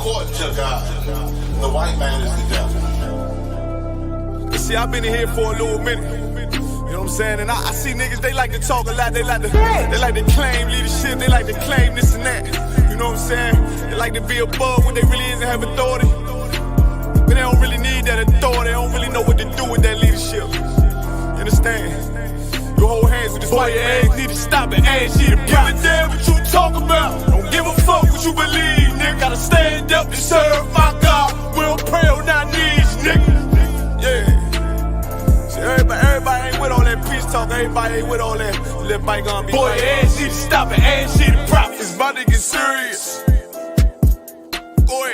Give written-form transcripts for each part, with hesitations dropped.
according to God, the white man is the devil. See, I've been in here for a little minute. You know what I'm saying? And I see niggas, they like to talk a lot. They like to claim leadership. They like to claim this and that. You know what I'm saying? They like to be above what they really is and have authority. But they don't really need that authority. They don't really know what to do with that leadership. You understand? You hold hands with this boy, your ass need to stop it. Ass she the give a damn what you talk about. Don't give a fuck what you believe, nigga. Gotta stand up to serve my God. We don't pray on our knees, nigga. Yeah. See, everybody ain't with all that peace talk. Everybody ain't with all that bygone be. Boy, your ass need to stop it. Ass she the prophet. It's about to get serious.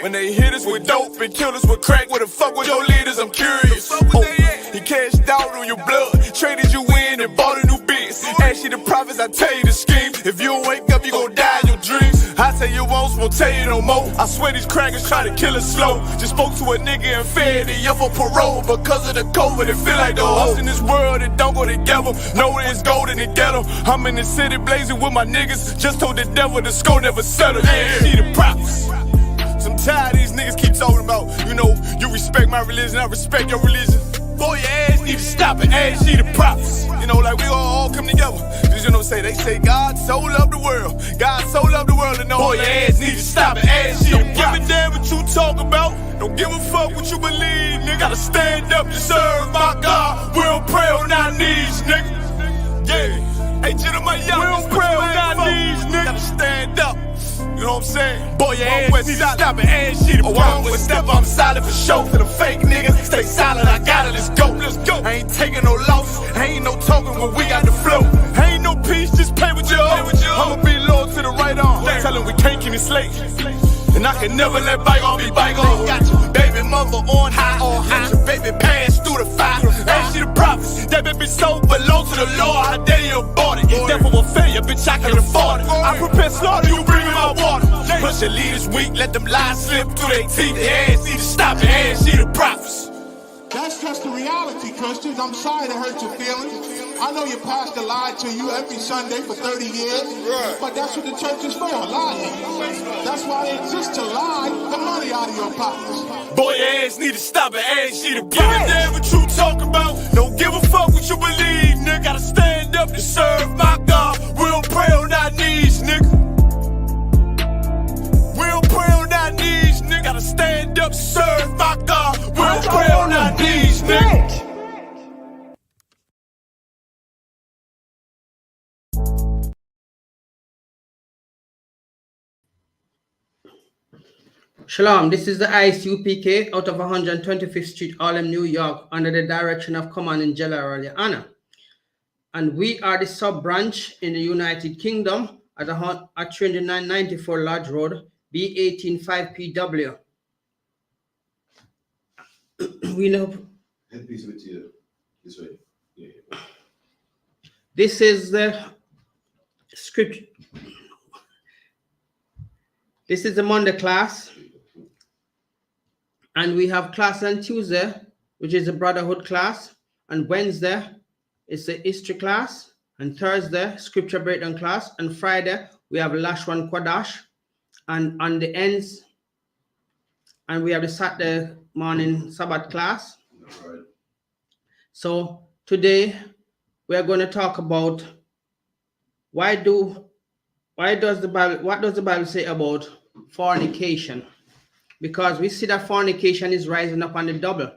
When they hit us with dope and kill us with crack, where the fuck with your leaders? I'm curious. He cashed out on your blood, traded you in and bought a new biz. Ask you the prophets, I tell you the scheme. If you don't wake up, you gon' die in your dreams. I tell you once, won't tell you no more. I swear these crackers try to kill us slow. Just spoke to a nigga and fed he up on parole because of the COVID. It feel like the host in this world that don't go together. Know that it's gold in the ghetto. I'm in the city blazing with my niggas. Just told the devil the score never settled. Yeah, see the prophets. I'm tired of these niggas keep talking about, you know, you respect my religion, I respect your religion. Boy, your ass need to stop it, ass she the prophets. You know, like we all come together. Cause you know, they say God so loved the world. God so loved the world and know boy, your ass need to stop it, ass she the prophets. Don't give a damn what you talk about. Don't give a fuck what you believe, nigga. Gotta stand up to serve my God. We don't pray on our knees, nigga. Yeah. Hey, gentlemen, young, we don't pray on our knees, nigga. Gotta stand up. You know what I'm saying? Boy, your ass need to stop it, ass she the problem. Step I'm solid for show to the fake niggas. Stay silent, I got it, let's go. I ain't taking no loss, ain't no talking when we got the flow. Ain't no peace, just play with your own. I'ma be loyal to the right arm. Tell him we can't keep it slave. And I can never let bygone be bygone. Got your baby mother on high, let your baby pass through the fire. Ain't she the prophets? That baby so belong to the Lord. How dare you abort it? It's death of a failure, bitch, I can't afford it. I prepare slaughter, you bring me my water. Push your leaders weak, let them lies slip through their teeth. Their ass need to stop it, ass she the prophets. That's just the reality, Christians. I'm sorry to hurt your feelings. I know your pastor lied to you every Sunday for 30 years, but that's what the church is for, lying. That's why it exists, to lie the money out of your pockets. Boy, your ass need to stop it, ass she the give a damn what you talk about. Don't give a fuck what you believe, nigga. Gotta stand up to serve my God. We don't pray on our knees, nigga. We don't pray on our knees, nigga. Gotta stand up to serve my God. We don't pray on our knees, nigga. Shalom, this is the ICUPK out of 125th Street, Harlem, New York, under the direction of Commandant General Anna. And we are the sub-branch in the United Kingdom at 3994 Lodge Road, B185PW. We know. This way. Yeah. This is the script. This is the Monday class. And we have class on Tuesday, which is a brotherhood class. And Wednesday is the history class. And Thursday, scripture breakdown class. And Friday, we have Lashwan Kwadash. And on the ends, and we have the Saturday morning Sabbath class. Right. So today, we are going to talk about what does the Bible say about fornication? Because we see that fornication is rising up on the double.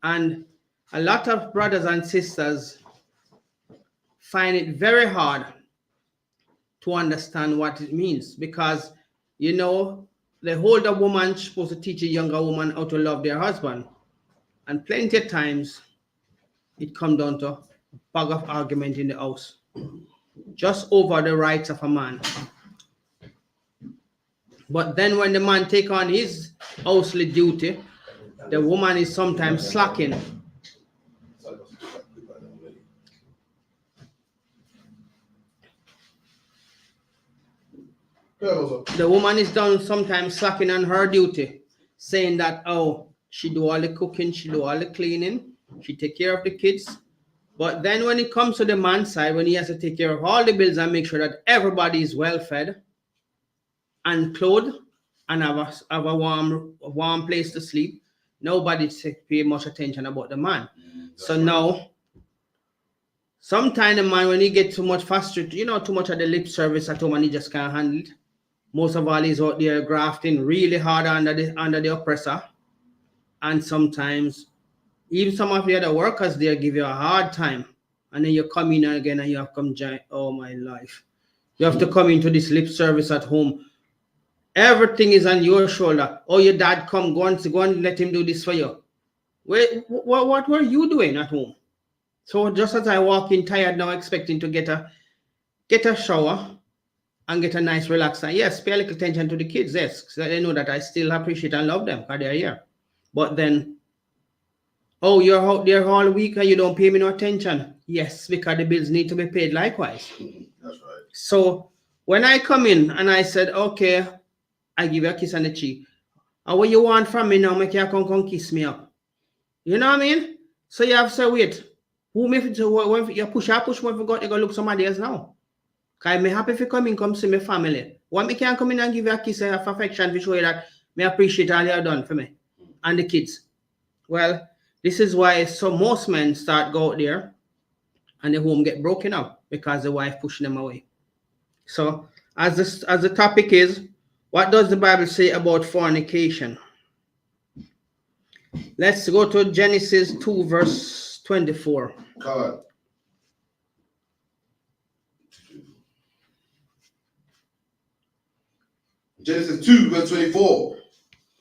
And a lot of brothers and sisters find it very hard to understand what it means. Because, you know, the older woman is supposed to teach a younger woman how to love their husband. And plenty of times, it comes down to a bag of argument in the house. Just over the rights of a man. But then when the man take on his housely duty, the woman is sometimes slacking. The woman is done sometimes slacking on her duty, saying that, oh, she do all the cooking, she do all the cleaning, she take care of the kids. But then when it comes to the man's side, when he has to take care of all the bills and make sure that everybody is well fed and clothed, and have a warm place to sleep, nobody pay much attention about the man. So now, sometimes the man, when he get too much frustrated, too much of the lip service at home and he just can't handle it. Most of all, he's out there grafting really hard under the oppressor. And sometimes, even some of the other workers there give you a hard time. And then you come in again and you have come join. Oh, my life. You have to come into this lip service at home. Everything is on your shoulder. Oh, your dad come, go and let him do this for you. Wait, what were you doing at home? So just as I walk in tired now, expecting to get a shower and get a nice relaxer. Yes, pay a little attention to the kids, yes, so they know that I still appreciate and love them because they're here. But then, oh, you're out there all week and you don't pay me no attention. Yes, because the bills need to be paid likewise. That's right. So when I come in and I said, okay, I give you a kiss on the cheek. And what you want from me now, make you come kiss me up. You know what I mean? So you have to say, wait, who me when you push when you go look somebody else now? Because I'm happy if you come see my family. Why me can't come in and give you a kiss of affection to show you that me appreciate all you have done for me and the kids? Well, this is why most men start go out there and the home get broken up because the wife pushing them away. So as the topic is, what does the Bible say about fornication? Let's go to Genesis 2 verse 24. Come on. Genesis 2 verse 24.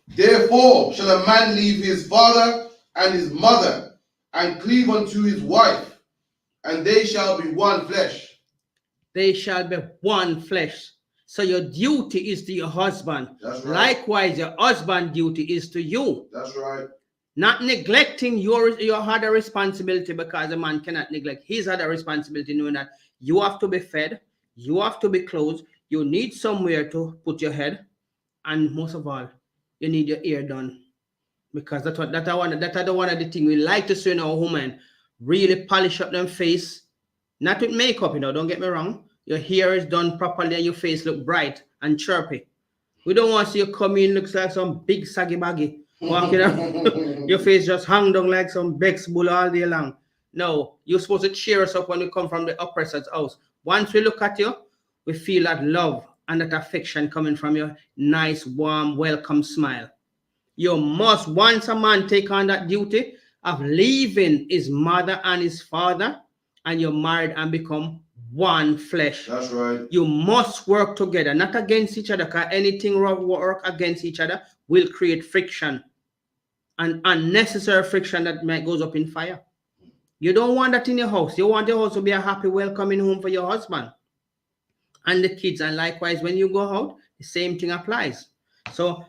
Therefore shall a man leave his father and his mother and cleave unto his wife, and they shall be one flesh. They shall be one flesh. So your duty is to your husband. That's right. Likewise, your husband's duty is to you. That's right. Not neglecting your other responsibility, because a man cannot neglect his other responsibility, knowing that you have to be fed, you have to be clothed, you need somewhere to put your head, and most of all, you need your hair done. Because that's one of the things we like to see in our women. Really polish up them face. Not with makeup, don't get me wrong. Your hair is done properly and your face look bright and chirpy. We don't want to see you come in, looks like some big saggy baggy. Walking out, your face just hung down like some Bex bull all day long. No, you're supposed to cheer us up when we come from the oppressor's house. Once we look at you, we feel that love and that affection coming from your nice, warm, welcome smile. You must, once a man take on that duty of leaving his mother and his father, and you're married and become one flesh. That's right. You must work together, not against each other, because anything work against each other will create friction, and unnecessary friction that might goes up in fire. You don't want that in your house. You want your house to be a happy, welcoming home for your husband and the kids. And likewise, when you go out, the same thing applies. So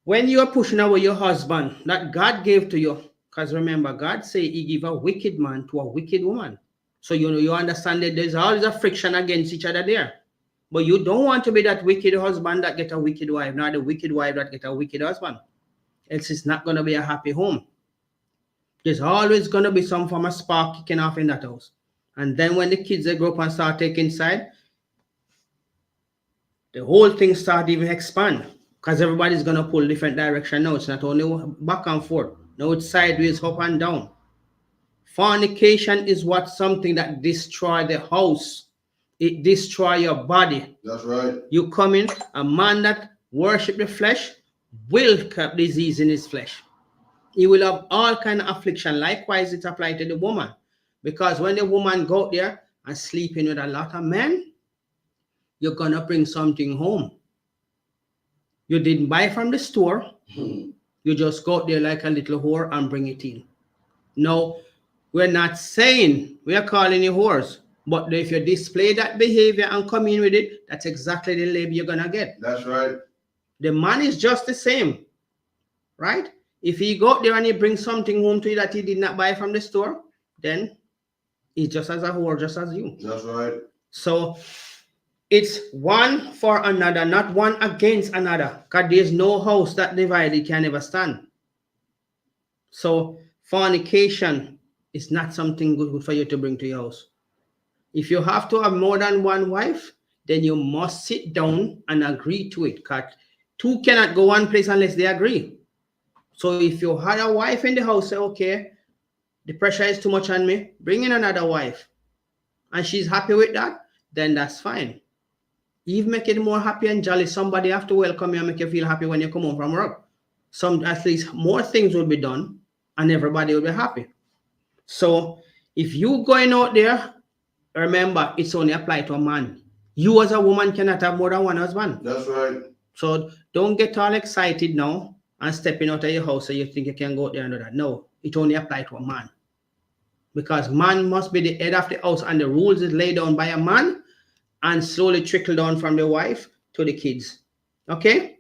when you are pushing away your husband that God gave to you, because remember, God say he give a wicked man to a wicked woman. So you understand that there's always a friction against each other there. But you don't want to be that wicked husband that get a wicked wife, not the wicked wife that get a wicked husband. Else it's not going to be a happy home. There's always going to be some form of spark kicking off in that house. And then when the kids they grow up and start taking side, the whole thing start even expand. Because everybody's going to pull different direction now. It's not only back and forth. Now it's sideways, up and down. Fornication is something that destroy the house. It destroy your body. That's right. You come in, a man that worship the flesh will have disease in his flesh. He will have all kind of affliction. Likewise, it applies to the woman. Because when the woman go out there and sleeping with a lot of men, you're going to bring something home. You didn't buy from the store. You just go out there like a little whore and bring it in. No, we're not saying we are calling you whores. But if you display that behavior and come in with it, that's exactly the label you're going to get. That's right. The man is just the same, right? If he go out there and he brings something home to you that he did not buy from the store, then he's just as a whore, just as you. That's right. So it's one for another, not one against another, because there's no house that divided can never stand. So fornication is not something good for you to bring to your house. If you have to have more than one wife, then you must sit down and agree to it, because Two cannot go one place unless they agree. So if you had a wife in the house, say, okay, the pressure is too much on me, bring in another wife, and she's happy with that, then that's fine. Even make it more happy and jolly. Somebody have to welcome you and make you feel happy when you come home from work. At least more things will be done and everybody will be happy. So if you going out there, remember it's only applied to a man. You as a woman cannot have more than one husband. That's right. So don't get all excited now and stepping out of your house so you think you can go out there and do that. No, it only applies to a man. Because man must be the head of the house and the rules is laid down by a man and slowly trickle down from the wife to the kids. Okay?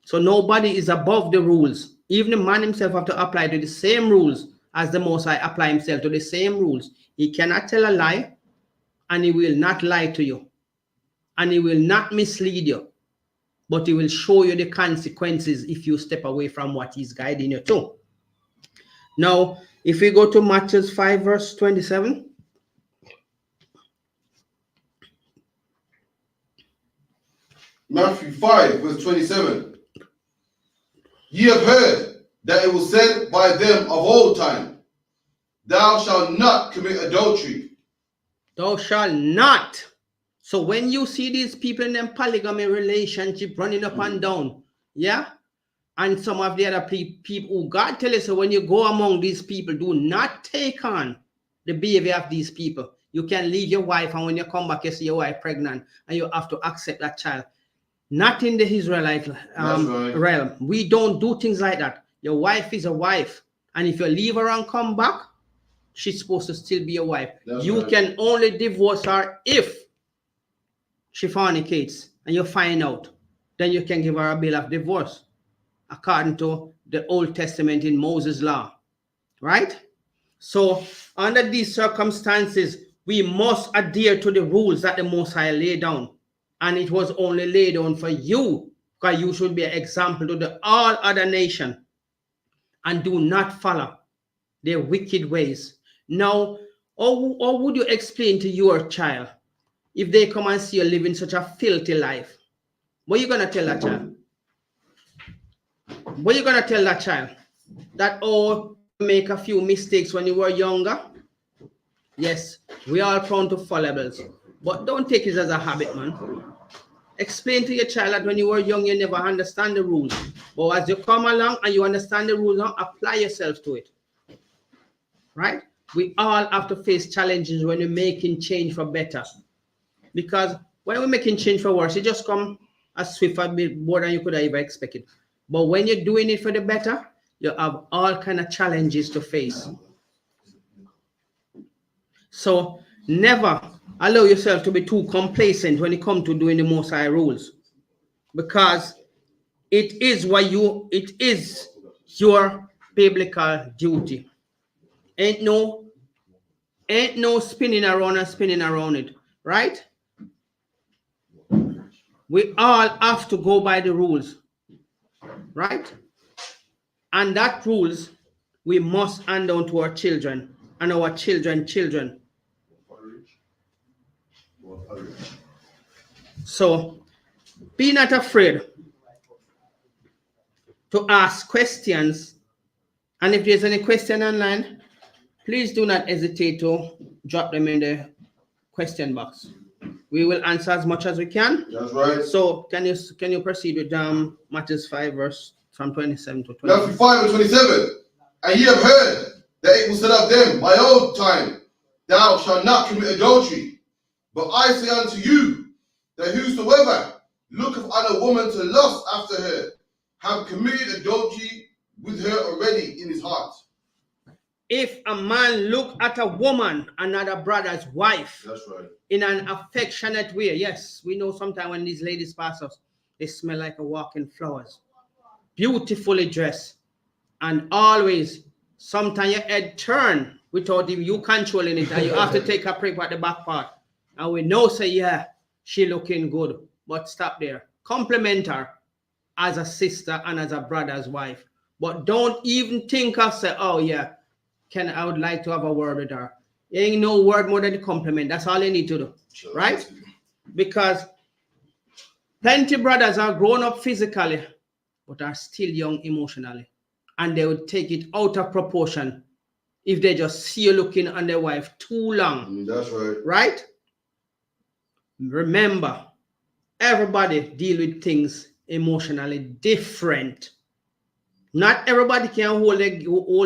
So nobody is above the rules. Even the man himself have to apply to the same rules as the Most High apply himself to the same rules. He cannot tell a lie and he will not lie to you. And he will not mislead you. But he will show you the consequences if you step away from what he's guiding you to. Now, if we go to Matthew 5 verse 27. Matthew 5 verse 27. Ye have heard that it was said by them of old time, thou shalt not commit adultery. Thou shalt not. So when you see these people in them polygamy relationship running up and down, yeah, and some of the other people who God tell us, so when you go among these people, do not take on the behavior of these people. You can leave your wife, and when you come back, you see your wife pregnant, and you have to accept that child. Not in the Israelite realm. We don't do things like that. Your wife is a wife, and if you leave her and come back, she's supposed to still be your wife. You can only divorce her if she fornicates and you find out. Then you can give her a bill of divorce according to the Old Testament in Moses' law. Right? So under these circumstances, we must adhere to the rules that the Most High laid down. And it was only laid down for you, because you should be an example to all other nations. And do not follow their wicked ways. Now, how would you explain to your child if they come and see you living such a filthy life? What are you going to tell that child? What are you going to tell that child? That, oh, make a few mistakes when you were younger? Yes, we are prone to fallables. But don't take it as a habit, man. Explain to your child that when you were young, you never understand the rules. But as you come along and you understand the rules now, apply yourself to it. Right? We all have to face challenges when we're making change for better. Because when we're making change for worse, it just come as swift a bit more than you could have ever expected. But when you're doing it for the better, you have all kind of challenges to face. So never allow yourself to be too complacent when it comes to doing the Most High rules, because it is your biblical duty. Ain't no spinning around it, right? We all have to go by the rules, right? And that rules we must hand down to our children and our children. So be not afraid to ask questions, and if there's any question online, please do not hesitate to drop them in the question box. We will answer as much as we can. That's right. So can you proceed with Matthew 5 verse from 27 to 20? Matthew 5 and 27. And ye have heard that it was said of them by old time, thou shalt not commit adultery. But I say unto you, that whosoever looketh on a woman to lust after her, have committed adultery with her already in his heart. If a man look at a woman, another brother's wife, that's right, in an affectionate way, yes, we know sometimes when these ladies pass us, they smell like a walking flowers, beautifully dressed, and always, sometimes your head turn without you controlling it, and you have to take a prick at the back part. And we know, say, yeah, she looking good, but stop there. Compliment her as a sister and as a brother's wife. But don't even think of, say, oh, yeah, I would like to have a word with her. There ain't no word more than a compliment. That's all you need to do, right? Because Plenty brothers are grown up physically, but are still young emotionally. And they would take it out of proportion if they just see you looking on their wife too long. That's right. Right? Remember, everybody deal with things emotionally different. Not everybody can hold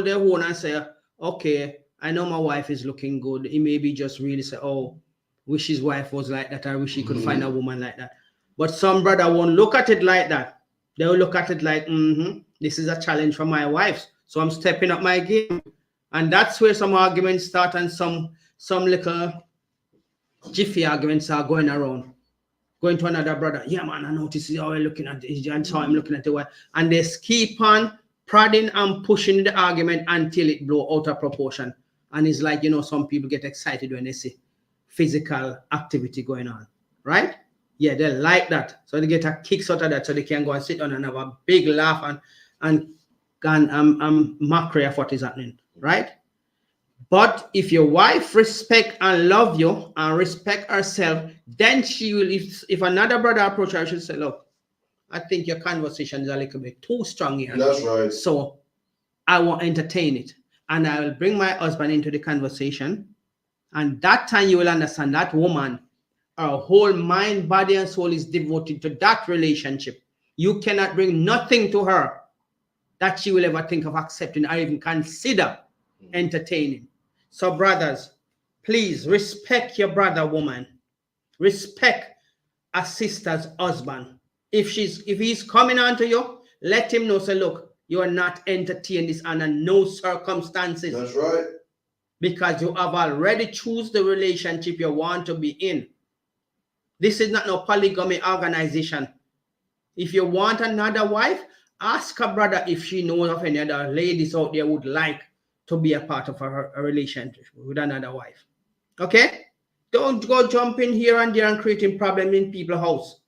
their own and say, okay, I know my wife is looking good. He maybe just really say, oh, wish his wife was like that. I wish he could find a woman like that. But some brother won't look at it like that. They will look at it like, this is a challenge for my wife. So I'm stepping up my game. And that's where some arguments start and some little jiffy arguments are going around. Going to another brother, yeah, man, I noticed how we're looking at this, and saw him looking at the wife. And they keep on prodding and pushing the argument until it blow out of proportion. And it's like, some people get excited when they see physical activity going on, right? Yeah, they like that. So they get a kicks out of that so they can go and sit down and have a big laugh and mockery of what is happening, right? But if your wife respect and love you and respect herself, then she will, if another brother approach her, she'll say, look, I think your conversation is a little bit too strong here. That's right. So I won't entertain it. And I will bring my husband into the conversation. And that time you will understand that woman, her whole mind, body, and soul is devoted to that relationship. You cannot bring nothing to her that she will ever think of accepting or even consider entertaining. So brothers, please respect your brother woman. Respect a sister's husband. If he's coming on to you, let him know, say, look, you are not entertaining this under no circumstances. That's right. Because you have already choose the relationship you want to be in. This is not no polygamy organization. If you want another wife, ask a brother if she knows of any other ladies out there would like to be a part of a relationship with another wife. Okay? Don't go jumping here and there and creating problem in people's house.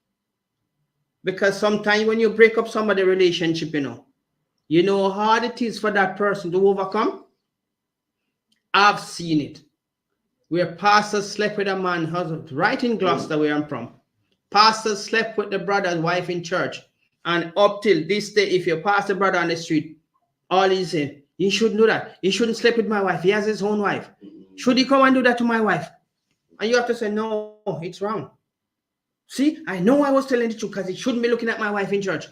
Because sometimes when you break up somebody's relationship, you know how hard it is for that person to overcome. I've seen it. Where pastors slept with a man husband right in Gloucester, where I'm from. Pastors slept with the brother's wife in church. And up till this day, if you pass the brother on the street, all he's saying, you shouldn't do that. He shouldn't sleep with my wife. He has his own wife. Should he come and do that to my wife? And you have to say, no, it's wrong. See, I know I was telling the truth because he shouldn't be looking at my wife in church.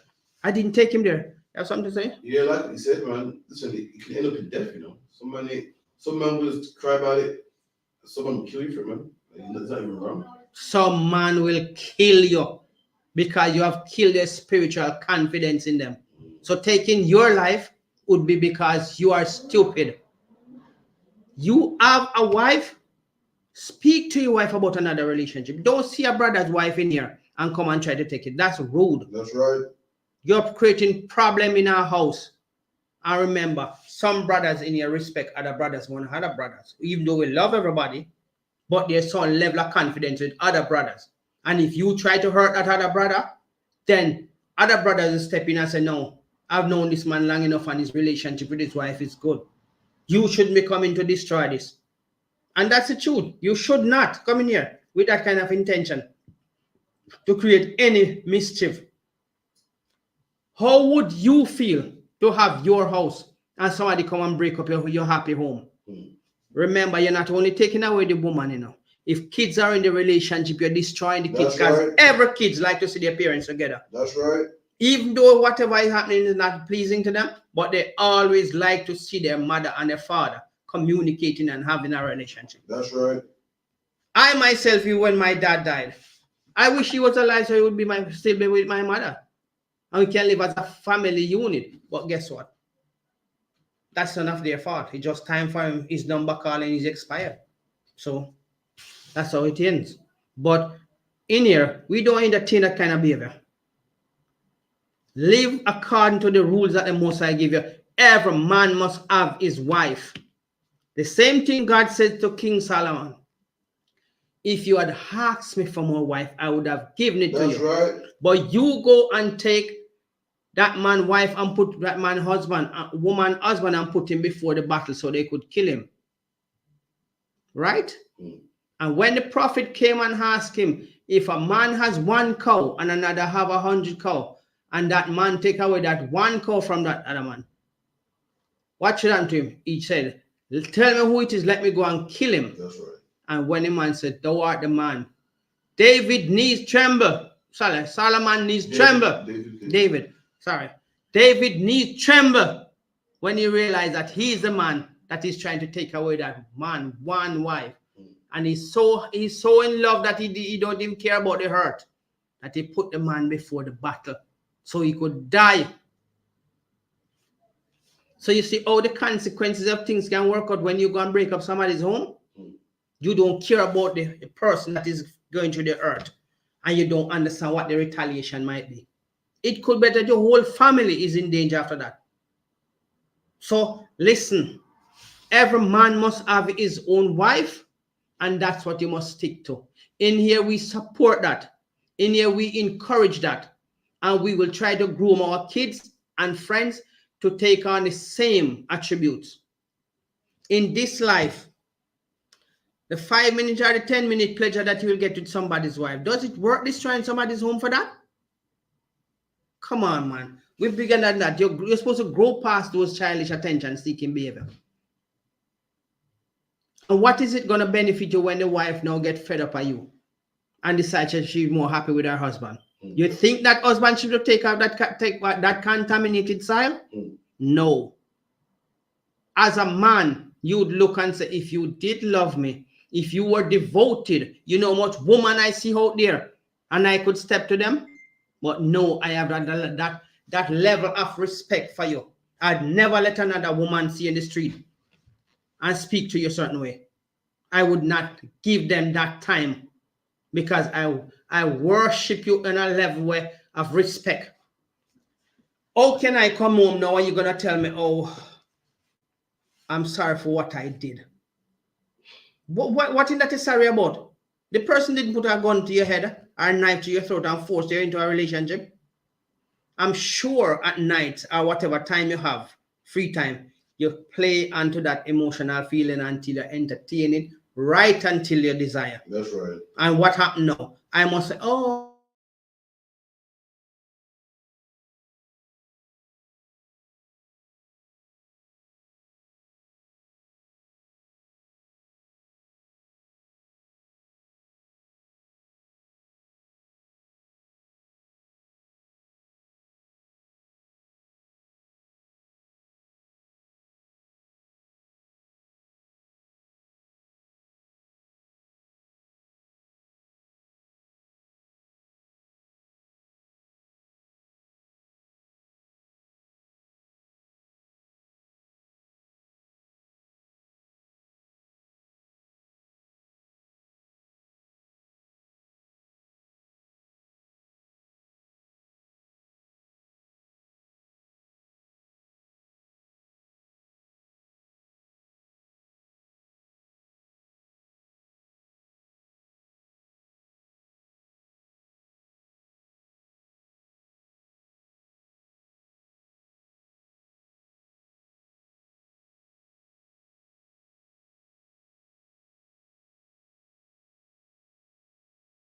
I didn't take him there. You have something to say? Yeah, like you said, man, listen, it can end up in death, Some man will just cry about it. Someone will kill you for it, man. That's not even wrong. Some man will kill you because you have killed their spiritual confidence in them. So taking your life would be because you are stupid. You have a wife, speak to your wife about another relationship. Don't see a brother's wife in here and come and try to take it. That's rude. That's right. You're creating problem in our house. And remember, some brothers in here respect other brothers more than other brothers. Even though we love everybody, but there's some level of confidence with other brothers. And if you try to hurt that other brother, then other brothers will step in and say, no, I've known this man long enough and his relationship with his wife is good. You shouldn't be coming to destroy this. And that's the truth. You should not come in here with that kind of intention to create any mischief. How would you feel to have your house and somebody come and break up your happy home? Remember, you're not only taking away the woman, If kids are in the relationship, you're destroying the kids because every kids like to see their parents together. That's right. Even though whatever is happening is not pleasing to them, but they always like to see their mother and their father communicating and having a relationship. That's right. I myself, when my dad died, I wish he was alive so he would still be with my mother. And we can live as a family unit. But guess what? That's none of their fault. It's just time for him. His number calling is expired. So that's how it ends. But in here, we don't entertain that kind of behavior. Live according to the rules that the Most High give you. Every man must have his wife. The same thing God said to King Solomon. If you had asked me for my wife, I would have given it to you. That's right. But you go and take that man wife and put that man husband, woman husband, and put him before the battle so they could kill him. Right? And when the prophet came and asked him, if a man has 1 cow and another have 100 cow, and that man take away that 1 cow from that other man, what should happen to him? He said, tell me who it is, let me go and kill him. That's right. And when the man said, thou art the man, David knees tremble. Solomon knees tremble. David knees tremble when he realized that he is the man that is trying to take away that man, 1 wife. And he's so in love that he don't even care about the hurt, that he put the man before the battle so he could die. So you see how the consequences of things can work out when you go and break up somebody's home. You don't care about the person that is going through the hurt, and you don't understand what the retaliation might be. It could be that your whole family is in danger after that. So listen, every man must have his own wife, and that's what you must stick to. In here, we support that. In here, we encourage that. And we will try to groom our kids and friends to take on the same attributes. In this life, the 5-minute or the 10-minute pleasure that you will get with somebody's wife, does it worth destroying somebody's home for that? Come on, man. We're bigger than that. You're supposed to grow past those childish attention-seeking behavior. And what is it going to benefit you when the wife now gets fed up at you and decides that she's more happy with her husband? You think that husband should take out that contaminated soil? No. As a man, you'd look and say, if you did love me, if you were devoted, you know how much woman I see out there, and I could step to them. But no, I have that level of respect for you. I'd never let another woman see in the street and speak to you a certain way. I would not give them that time, because I worship you in a level of respect. How can I come home now and you're going to tell me, oh, I'm sorry for what I did? What is that sorry about? The person didn't put a gun to your head or a knife to your throat and force you into a relationship. I'm sure at night or whatever time you have, free time, you play onto that emotional feeling until you entertain it, right until you desire. That's right. And what happened now? I must say, oh,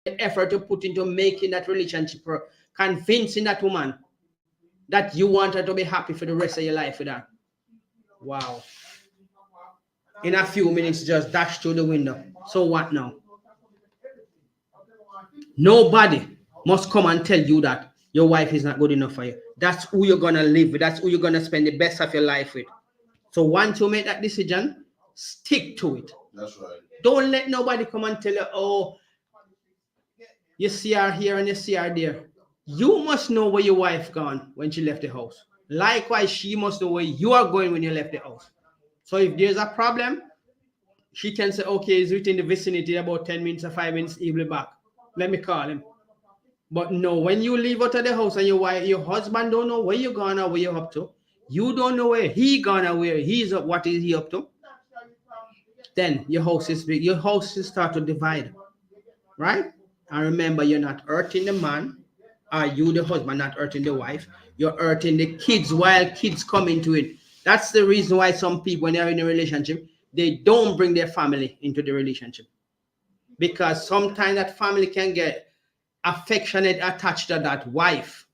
the effort you put into making that relationship work, convincing that woman that you want her to be happy for the rest of your life with her. Wow. In a few minutes, just dash through the window. So what now? Nobody must come and tell you that your wife is not good enough for you. That's who you're going to live with. That's who you're going to spend the best of your life with. So once you make that decision, stick to it. That's right. Don't let nobody come and tell you, oh, you see her here and you see her there. You must know where your wife gone when she left the house. Likewise, she must know where you are going when you left the house. So if there's a problem, she can say, okay, he's within the vicinity, about 10 minutes or 5 minutes, he'll be back. Let me call him. But no, when you leave out of the house and your husband don't know where you're going or where you're up to, you don't know where he gone or where he's up, what is he up to, then your house is start to divide, right? And remember, you're not hurting the man, or you, the husband, not hurting the wife. You're hurting the kids while kids come into it. That's the reason why some people, when they're in a relationship, they don't bring their family into the relationship. because sometimes that family can get affectionate attached to that wife.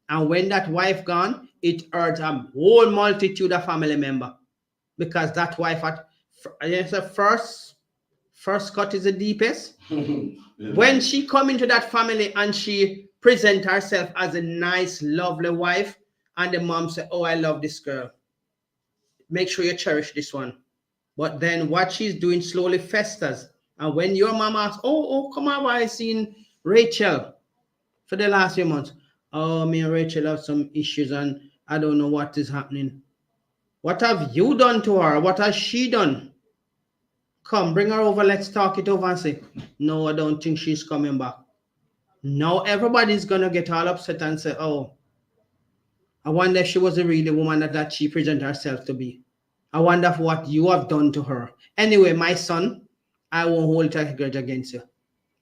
And when that wife gone, it hurts a whole multitude of family member because that wife first cut is the deepest. Yeah. When she come into that family and she present herself as a nice, lovely wife, and the mom say, "Oh, I love this girl. Make sure you cherish this one." But then what she's doing slowly festers. And when your mom asks, "Oh, come on, I seen Rachel for the last few months." "Oh, me and Rachel have some issues and I don't know what is happening." What have you done to her? What has she done? Come, bring her over. Let's talk it over and say, "No, I don't think she's coming back." Now everybody's going to get all upset and say, "Oh, I wonder if she was the really woman that she presented herself to be. I wonder what you have done to her." Anyway, my son, I won't hold a grudge against you.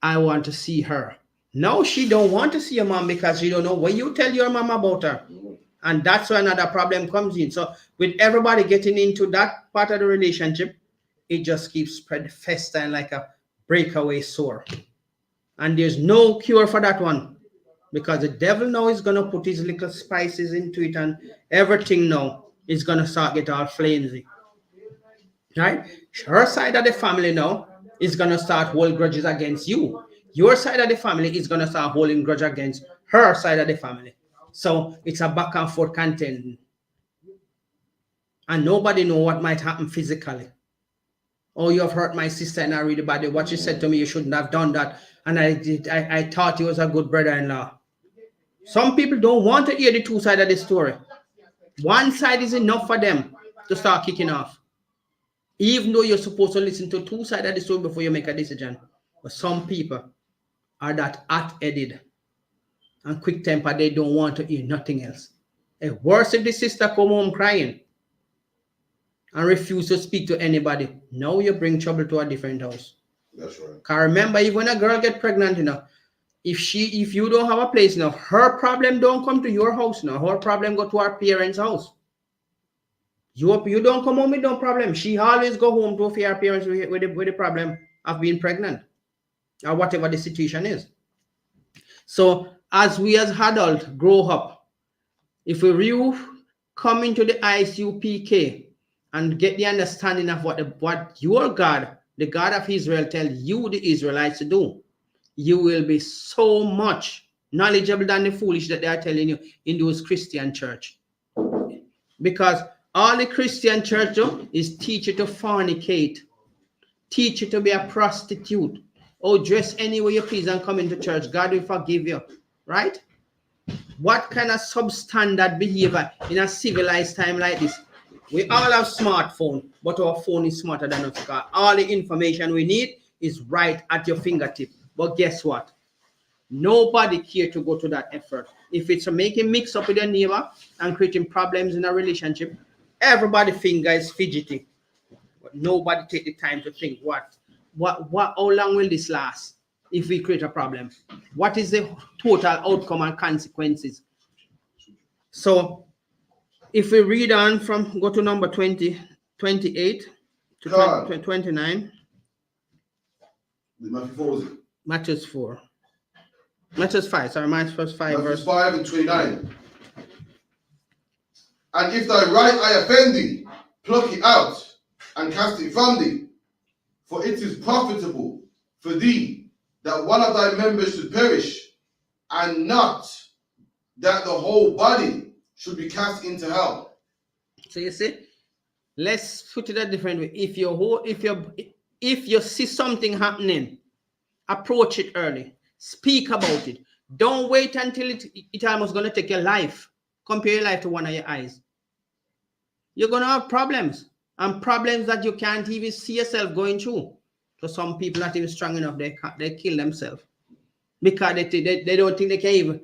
I want to see her. No, she don't want to see your mom because she don't know when you tell your mom about her. And that's where another problem comes in. So with everybody getting into that part of the relationship, it just keeps festering like a breakaway sore. And there's no cure for that one. Because the devil now is going to put his little spices into it and everything now is going to start get all flimsy. Right? Her side of the family now is going to start holding grudges against you. Your side of the family is going to start holding grudge against her side of the family. So it's a back and forth contending. And nobody know what might happen physically. "Oh, you have hurt my sister and I really badly. What you said to me, you shouldn't have done that. And I thought you was a good brother-in-law." Some people don't want to hear the two sides of the story. One side is enough for them to start kicking off. Even though you're supposed to listen to two sides of the story before you make a decision. But some people are that hot-headed and quick-tempered, they don't want to hear nothing else. And worse if the sister come home crying and refuse to speak to anybody. Now you bring trouble to a different house. That's right. Because remember, even when a girl get pregnant, if you don't have a place now, her problem don't come to your house now. Her problem go to her parents' house. You don't come home with no problem. She always go home to her parents with the problem of being pregnant or whatever the situation is. So as we as adults grow up, if we come into the ISUPK and get the understanding of what your God, the God of Israel, tell you the Israelites to do, you will be so much knowledgeable than the foolish that they are telling you in those Christian church. Because all the Christian church do is teach you to fornicate, teach you to be a prostitute. Oh, dress any way you please and come into church. God will forgive you. Right? What kind of substandard behavior in a civilized time like this? We all have smartphone, but our phone is smarter than us. All the information we need is right at your fingertip. But guess what? Nobody care to go to that effort. If it's making mix up with your neighbor and creating problems in a relationship, everybody finger is fidgety. But nobody take the time to think how long will this last if we create a problem? What is the total outcome and consequences? So if we read on from, go to number 28 to 29. Matthew 4, was it? Matthew 4. Matthew 5, sorry, Matthew 5 Matthew verse 5 and 29. "And if thy right eye offend thee, pluck it out and cast it from thee. For it is profitable for thee that one of thy members should perish, and not that the whole body should be cast into hell." So you see, let's put it a different way. If you see something happening, approach it early. Speak about it. Don't wait until it almost going to take your life. Compare your life to one of your eyes. You're going to have problems, and problems that you can't even see yourself going through. So some people not even strong enough, they kill themselves because they don't think they can even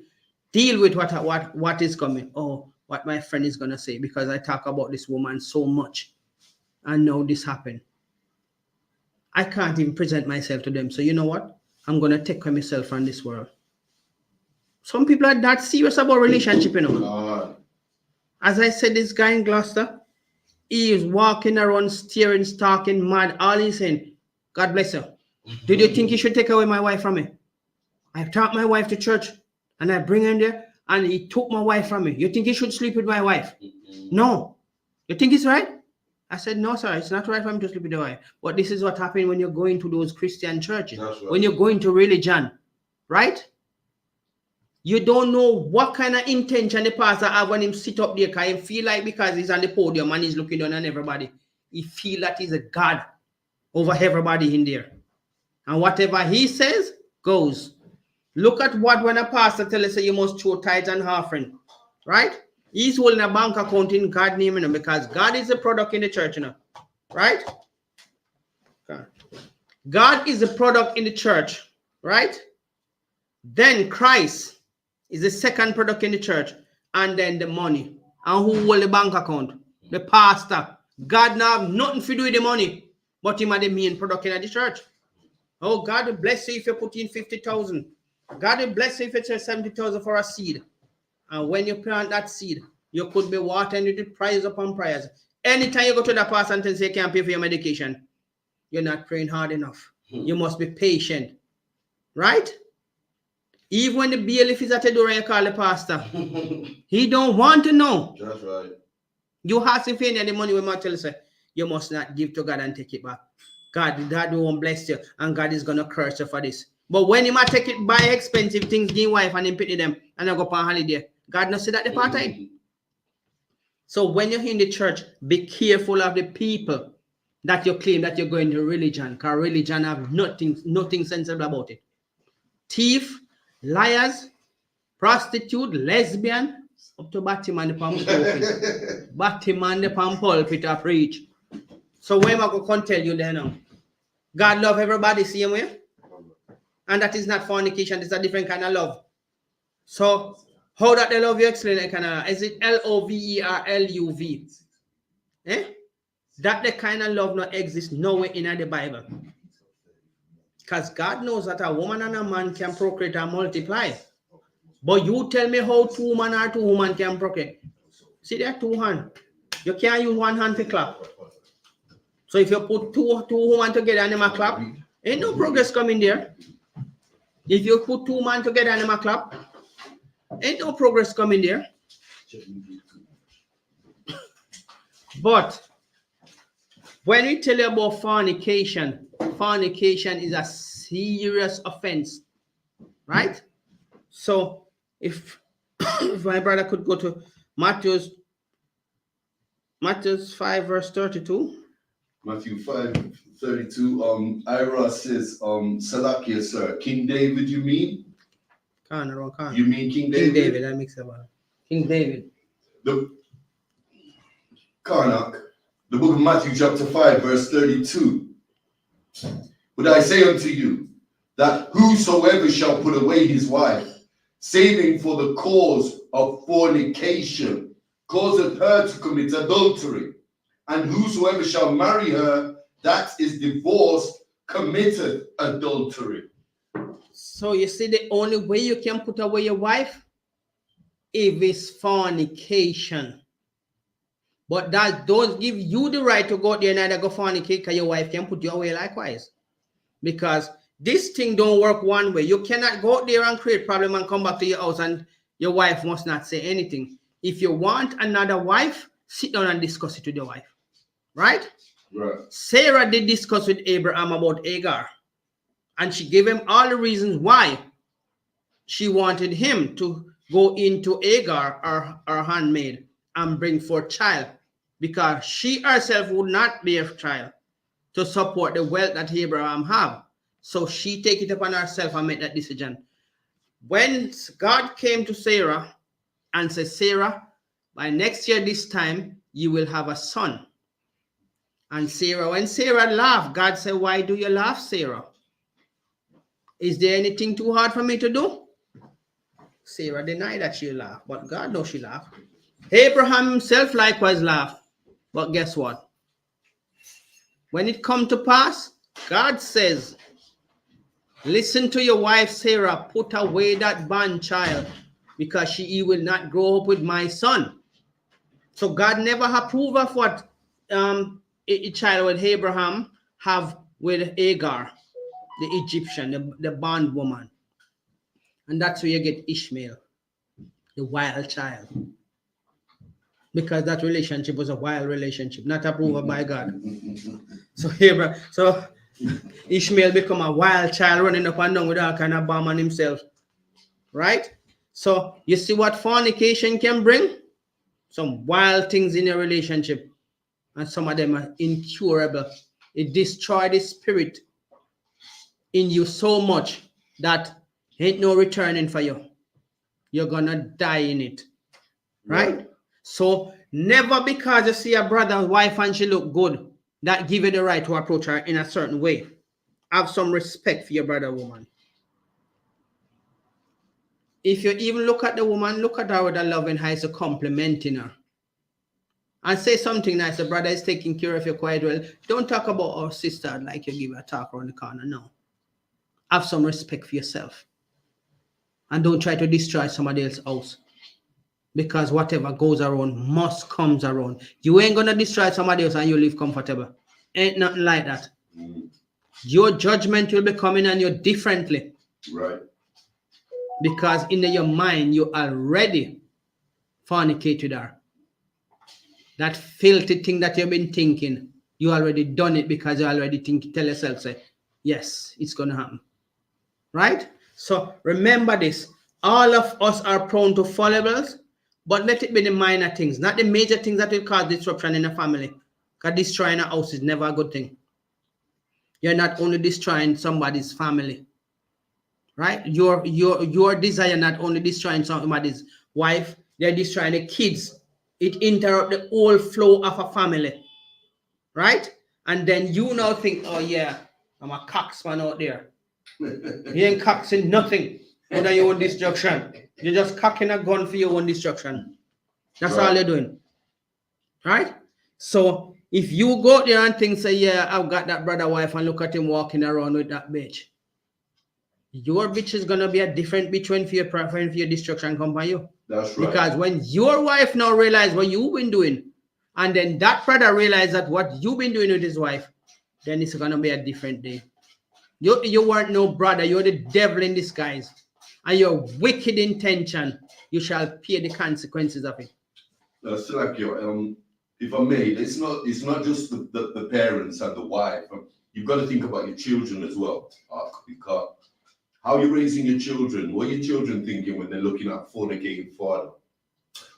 deal with what is coming. Oh, what my friend is going to say because I talk about this woman so much and now this happened. I can't even present myself to them. So you know what? I'm going to take care of myself from this world. Some people are that serious about relationship, As I said, this guy in Gloucester, he is walking around, staring, stalking, mad. All he's saying, God bless you. Did you think he should take away my wife from me? I taught my wife to church and I bring her there and he took my wife from me. You think he should sleep with my wife? No. You think it's right? I said, no, sir, it's not right for him to sleep with the wife. But this is what happened when you're going to those Christian churches. Right. When you're going to religion, right? You don't know what kind of intention the pastor have when him sit up there, because he feel like because he's on the podium and he's looking down on everybody, he feel that he's a God over everybody in there. And whatever he says, goes. Look at what when a pastor tells us you must throw tithes and offering, right? He's holding a bank account in God's name, you know, because God is a product in the church, you know, right? God is a product in the church, right? Then Christ is the second product in the church, and then the money. And who hold the bank account? The pastor. God now have nothing to do with the money, but him are the main product in the church. Oh, God will bless you if you put in 50,000. God will bless you if you take 70,000 for a seed. And when you plant that seed, you could be watering it with prayers upon prayers. Anytime you go to the pastor and say you can't pay for your medication, you're not praying hard enough. You must be patient. Right? Even when the bailiff is at the door and you call the pastor, he don't want to know. That's right. You ask him for any of the money when I tell you, say, you must not give to God and take it back. God won't bless you, and God is gonna curse you for this. But when he might take it, buy expensive things, give wife and him pity them, and I go on holiday, God not see that the part time. So when you're in the church, be careful of the people that you claim that you're going to religion, because religion have nothing sensible about it. Thief, liars, prostitute, lesbian, up to Batman the pulpit. Batman the pulpit to preach. So when am I going to tell you there now? God love everybody same way. And that is not fornication, it's a different kind of love. So how that the love you explain it kind of, is it L-O-V-E-R-L-U-V? Eh? That the kind of love not exists nowhere in the Bible. Because God knows that a woman and a man can procreate and multiply. But you tell me how two men or two women can procreate. See there, two hands. You can't use one hand to clap. So if you put two women together and them clap, ain't no progress coming there. If you put two men together and them clap, ain't no progress coming there. But when we tell you about fornication, fornication is a serious offense, right? So if my brother could go to Matthew 5 verse 32. Matthew 5:32. Ira says, Salakia, sir. King David, you mean? You mean King David? King David, I mix about King David. The Karnak, the book of Matthew, chapter 5, verse 32. But I say unto you, that whosoever shall put away his wife, saving for the cause of fornication, causeth her to commit adultery. And whosoever shall marry her, that is divorced, committeth adultery. So you see, the only way you can put away your wife, if it's fornication. But that don't give you the right to go there and either go fornicate, because your wife can put you away likewise. Because this thing don't work one way. You cannot go out there and create problem and come back to your house and your wife must not say anything. If you want another wife, sit down and discuss it with your wife. Right? Right. Sarah did discuss with Abraham about Hagar. And she gave him all the reasons why she wanted him to go into Hagar, her handmaid, and bring forth child. Because she herself would not bear child to support the wealth that Abraham have. So she take it upon herself and make that decision. When God came to Sarah and said, Sarah, by next year this time, you will have a son. And Sarah, when Sarah laughed, God said, why do you laugh, Sarah? Is there anything too hard for me to do? Sarah denied that she laughed, but God knows she laughed. Abraham himself likewise laughed. But guess what? When it come to pass, God says, listen to your wife, Sarah, put away that bond child, because he will not grow up with my son. So God never approved of what a child with Abraham have with Hagar. the Egyptian, the bondwoman. And that's where you get Ishmael, the wild child. Because that relationship was a wild relationship, not approved by God. So so Ishmael become a wild child running up and down with all kind of bomb on himself. Right? So you see what fornication can bring? Some wild things in your relationship. And some of them are incurable. It destroys the spirit in you so much that ain't no returning for you. You're gonna die in it. Right? So never because you see a brother's wife and she look good, that give you the right to approach her in a certain way. Have some respect for your brother woman. If you even look at the woman, look at her with a loving eyes, complimenting her. And say something nice. The brother is taking care of you quite well. Don't talk about our sister like you give her a talk around the corner. No. Have some respect for yourself. And don't try to destroy somebody else's house. Because whatever goes around must comes around. You ain't gonna destroy somebody else and you live comfortable. Ain't nothing like that. Your judgment will be coming on you differently. Right. Because in your mind you already fornicated her. That filthy thing that you've been thinking, you already done it because you already tell yourself, say, yes, it's gonna happen. Right? So remember this. All of us are prone to fallables, but let it be the minor things, not the major things that will cause disruption in a family. Because destroying a house is never a good thing. You're not only destroying somebody's family, right? Your desire not only destroying somebody's wife, they're destroying the kids. It interrupts the whole flow of a family, right? And then you now think, oh yeah, I'm a cocksman out there. You ain't coxing nothing under your own destruction. You're just cocking a gun for your own destruction. That's all you're doing, right? So if you go there and think, say, yeah, I've got that brother wife, and look at him walking around with that bitch, your bitch is gonna be a different bitch when for your preference for your destruction come by you. That's right. Because when your wife now realize what you've been doing, and then that brother realize that what you've been doing with his wife, then it's gonna be a different day. You weren't no brother, you're the devil in disguise. And your wicked intention, you shall pay the consequences of it. That's like your if I may, it's not just the parents and the wife. You've got to think about your children as well. Because how are you raising your children? What are your children thinking when they're looking at a fornicating father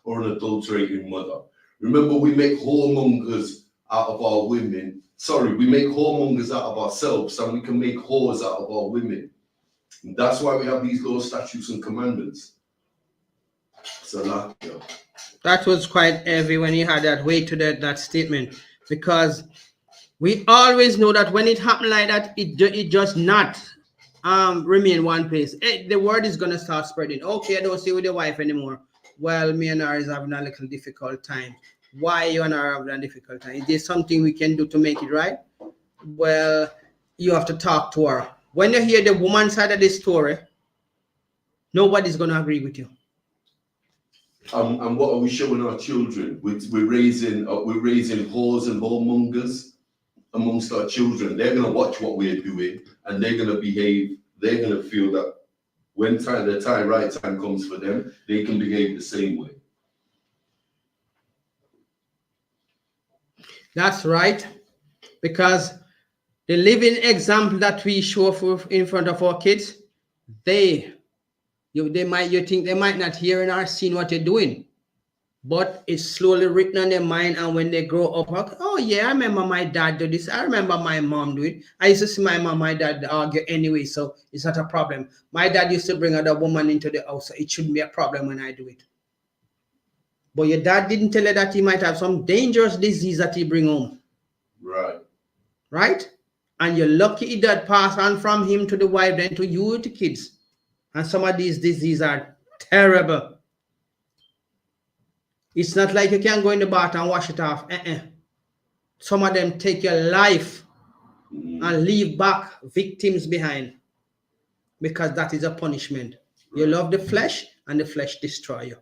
or an adulterating mother? Remember, we make whoremongers out of our women. Sorry, we make whoremongers out of ourselves, and we can make whores out of our women. And that's why we have these laws, statutes, and commandments. So that was quite heavy when you had that weight to that statement, because we always know that when it happened like that, it just not remain one place. The word is gonna start spreading. Okay, I don't stay with your wife anymore. Well, me and her is having a little difficult time. Why you and her having a difficult time? Is there something we can do to make it right? Well, you have to talk to her. When you hear the woman's side of the story, nobody's gonna agree with you. And what are we showing our children? We're raising whores and whoremongers amongst our children. They're gonna watch what we're doing, and they're gonna behave. They're gonna feel that when the right time comes for them, they can behave the same way. That's right, because the living example that we show in front of our kids, you think they might not hear or seen what you're doing, but it's slowly written on their mind. And when they grow up, like, oh yeah, I remember my dad do this. I remember my mom do it. I used to see my mom, my dad argue anyway, so it's not a problem. My dad used to bring another woman into the house, so it shouldn't be a problem when I do it. But your dad didn't tell you that he might have some dangerous disease that he bring home. Right? And you're lucky it did pass on from him to the wife, then to you, to kids. And some of these diseases are terrible. It's not like you can go in the bath and wash it off. Some of them take your life and leave back victims behind, because that is a punishment. You love the flesh, and the flesh destroy you.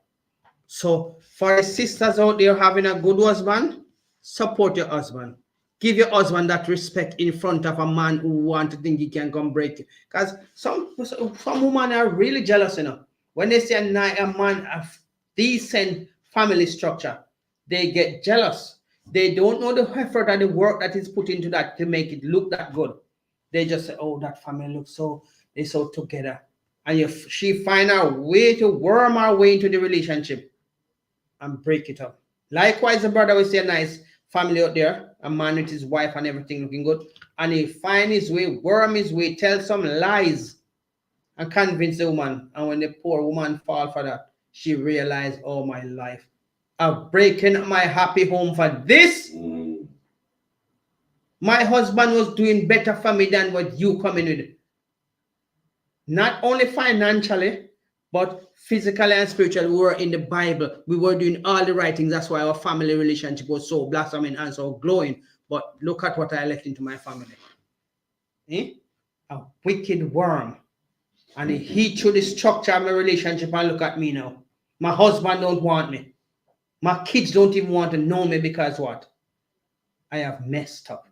So for the sisters out there having a good husband, support your husband. Give your husband that respect in front of a man who want to think he can come break you. Because some women are really jealous, you know. When they see a man of decent family structure, they get jealous. They don't know the effort and the work that is put into that to make it look that good. They just say, oh, that family looks so, they're so together. And she find a way to worm her way into the relationship and break it up. Likewise, the brother will see a nice family out there, a man with his wife and everything looking good, and he find his way, worm his way, tell some lies and convince the woman. And when the poor woman fall for that, she realized, oh, my life, I'm breaking up my happy home for this. My husband was doing better for me than what you coming with. Not only financially, but physically and spiritually. We were in the Bible. We were doing all the right things. That's why our family relationship was so blossoming and so glowing. But look at what I left into my family. A wicked worm. And he through the structure of my relationship and look at me now. My husband don't want me. My kids don't even want to know me because what? I have messed up.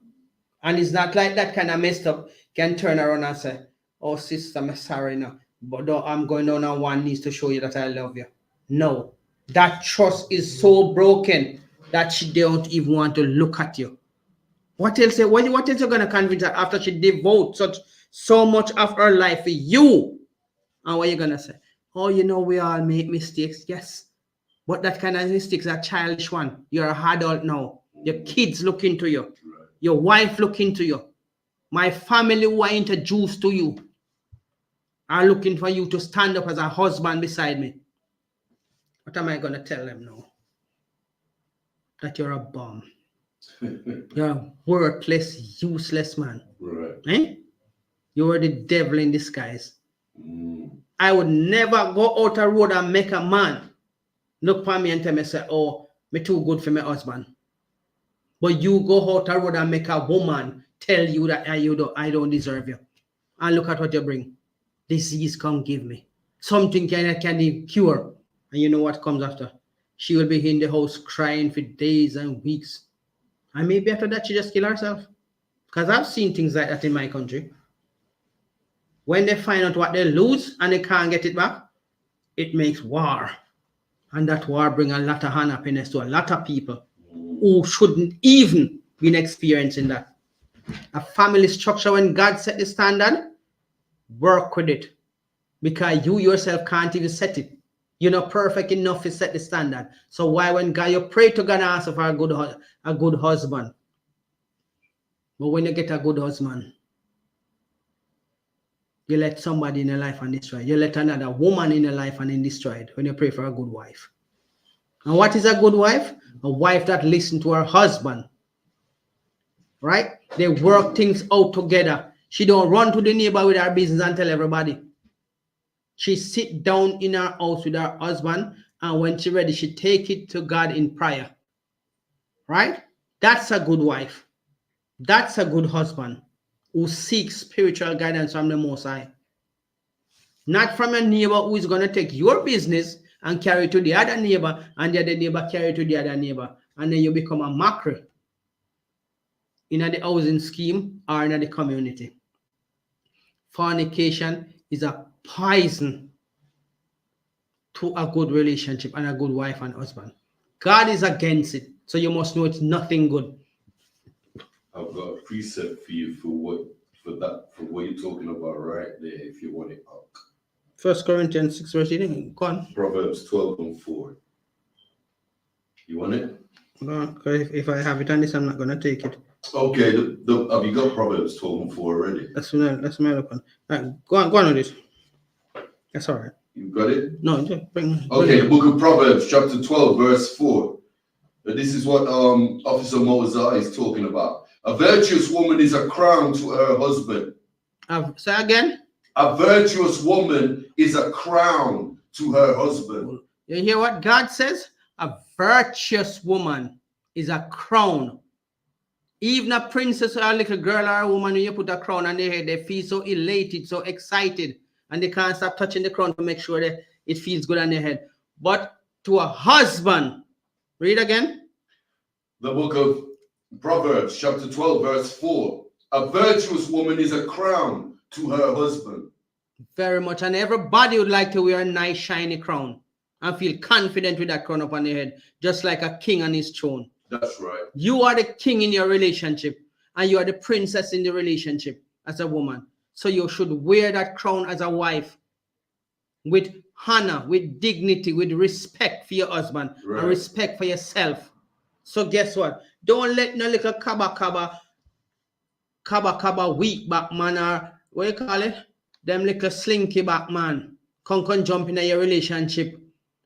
And it's not like that kind of messed up can turn around and say, oh, sister, I'm sorry now, but I'm going down on one knee to show you that I love you. No, that trust is so broken that she don't even want to look at you. What else? What else you going to convince her after she devotes so much of her life for you? And what are you going to say? Oh, you know, we all make mistakes. Yes, but that kind of mistakes are childish one. You're an adult now. Your kids look into you. Your wife look into you. My family who are introduced to you are looking for you to stand up as a husband beside me. What am I going to tell them now? That you're a bum. You're a worthless, useless man. Right. You are the devil in disguise. I would never go out a road and make a man look for me and tell me, say, oh, me too good for my husband. But you go out a road and make a woman tell you that I don't deserve you. And look at what you bring. Disease come give me. Something can cure. And you know what comes after? She will be in the house crying for days and weeks. And maybe after that, she just kill herself. Because I've seen things like that in my country. When they find out what they lose and they can't get it back, it makes war. And that war brings a lot of unhappiness to a lot of people who shouldn't even been experiencing that. A family structure, when God set the standard, work with it. Because you yourself can't even set it. You're not perfect enough to set the standard. So why when God, you pray to God and ask for a good husband. But when you get a good husband, you let somebody in your life and destroy it. You let another woman in your life and destroy it when you pray for a good wife. And what is a good wife? A wife that listens to her husband. Right? They work things out together. She don't run to the neighbor with her business and tell everybody. She sit down in her house with her husband, and when she's ready, she take it to God in prayer. Right? That's a good wife. That's a good husband who seeks spiritual guidance from the Most High. Not from a neighbor who is going to take your business and carry it to the other neighbor, and the other neighbor carry it to the other neighbor, and then you become a mockery in the housing scheme or in the community. Fornication is a poison to a good relationship and a good wife and husband. God is against it, so you must know it's nothing good. I've got a precept for you for what you're talking about right there, if you want it up. 1 Corinthians 6 verse 18. Go on. Proverbs 12:4. You want it? No, if I have it on this, I'm not going to take it. Okay, have you got Proverbs 12:4 already? That's my look on. Right, go on with it. That's all right. You got it? No, just bring Okay, it. the book of Proverbs, chapter 12, verse 4. But this is what Officer Moses is talking about. A virtuous woman is a crown to her husband. Say again. A virtuous woman is a crown to her husband. You hear what God says? A virtuous woman is a crown. Even a princess or a little girl or a woman, when you put a crown on their head, they feel so elated, so excited, and they can't stop touching the crown to make sure that it feels good on their head. But to a husband, read again. The book of Proverbs chapter 12, verse 4. A virtuous woman is a crown to her husband. Very much. And everybody would like to wear a nice shiny crown and feel confident with that crown upon their head, just like a king on his throne. That's right. You are the king in your relationship, and you are the princess in the relationship as a woman. So you should wear that crown as a wife with honor, with dignity, with respect for your husband, Right. and respect for yourself. So guess what? Don't let no little kaba weak back man, or what you call it? Them little slinky back man come jump in your relationship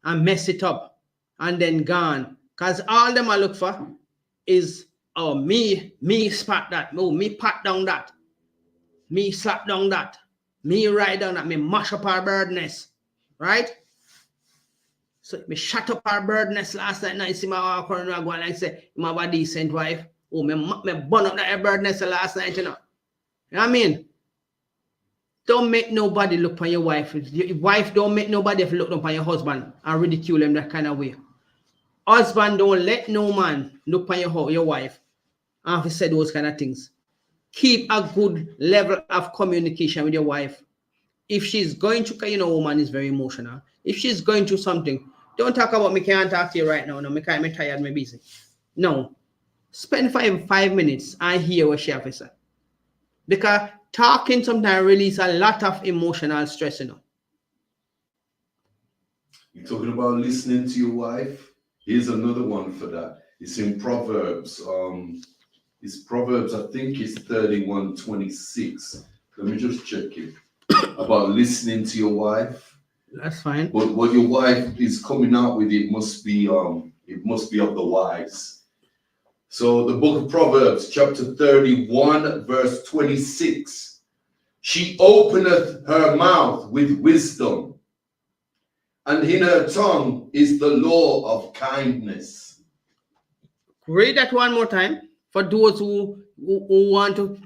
and mess it up and then gone. Because all them I look for is, oh, me spot that, oh, me pat down that, me slap down that, me ride down that, me mash up our bird nest, right? So me shut up our bird nest last night. Now you see my walk around and go and I say, "You have a decent wife." Oh, me burn up that bird nest last night, you know. You know what I mean? Don't make nobody look on your wife. Your wife, don't make nobody look upon your husband and ridicule him that kind of way. Husband, don't let no man look on your wife and have to say those kind of things. Keep a good level of communication with your wife. If she's going to, you know, woman is very emotional. If she's going through something, don't talk about me can't talk to you right now. No, me can't, me tired, me busy. No. Spend five minutes and hear what she has to say. Because talking sometimes release a lot of emotional stress, you know. You're talking about listening to your wife? Here's another one for that. It's in Proverbs. It's Proverbs, I think it's 31:26. Let me just check it. About listening to your wife. That's fine. But what your wife is coming out with, it must be of the wise. So the book of Proverbs, chapter 31, verse 26. She openeth her mouth with wisdom, and in her tongue is the law of kindness. Read that one more time for those who want to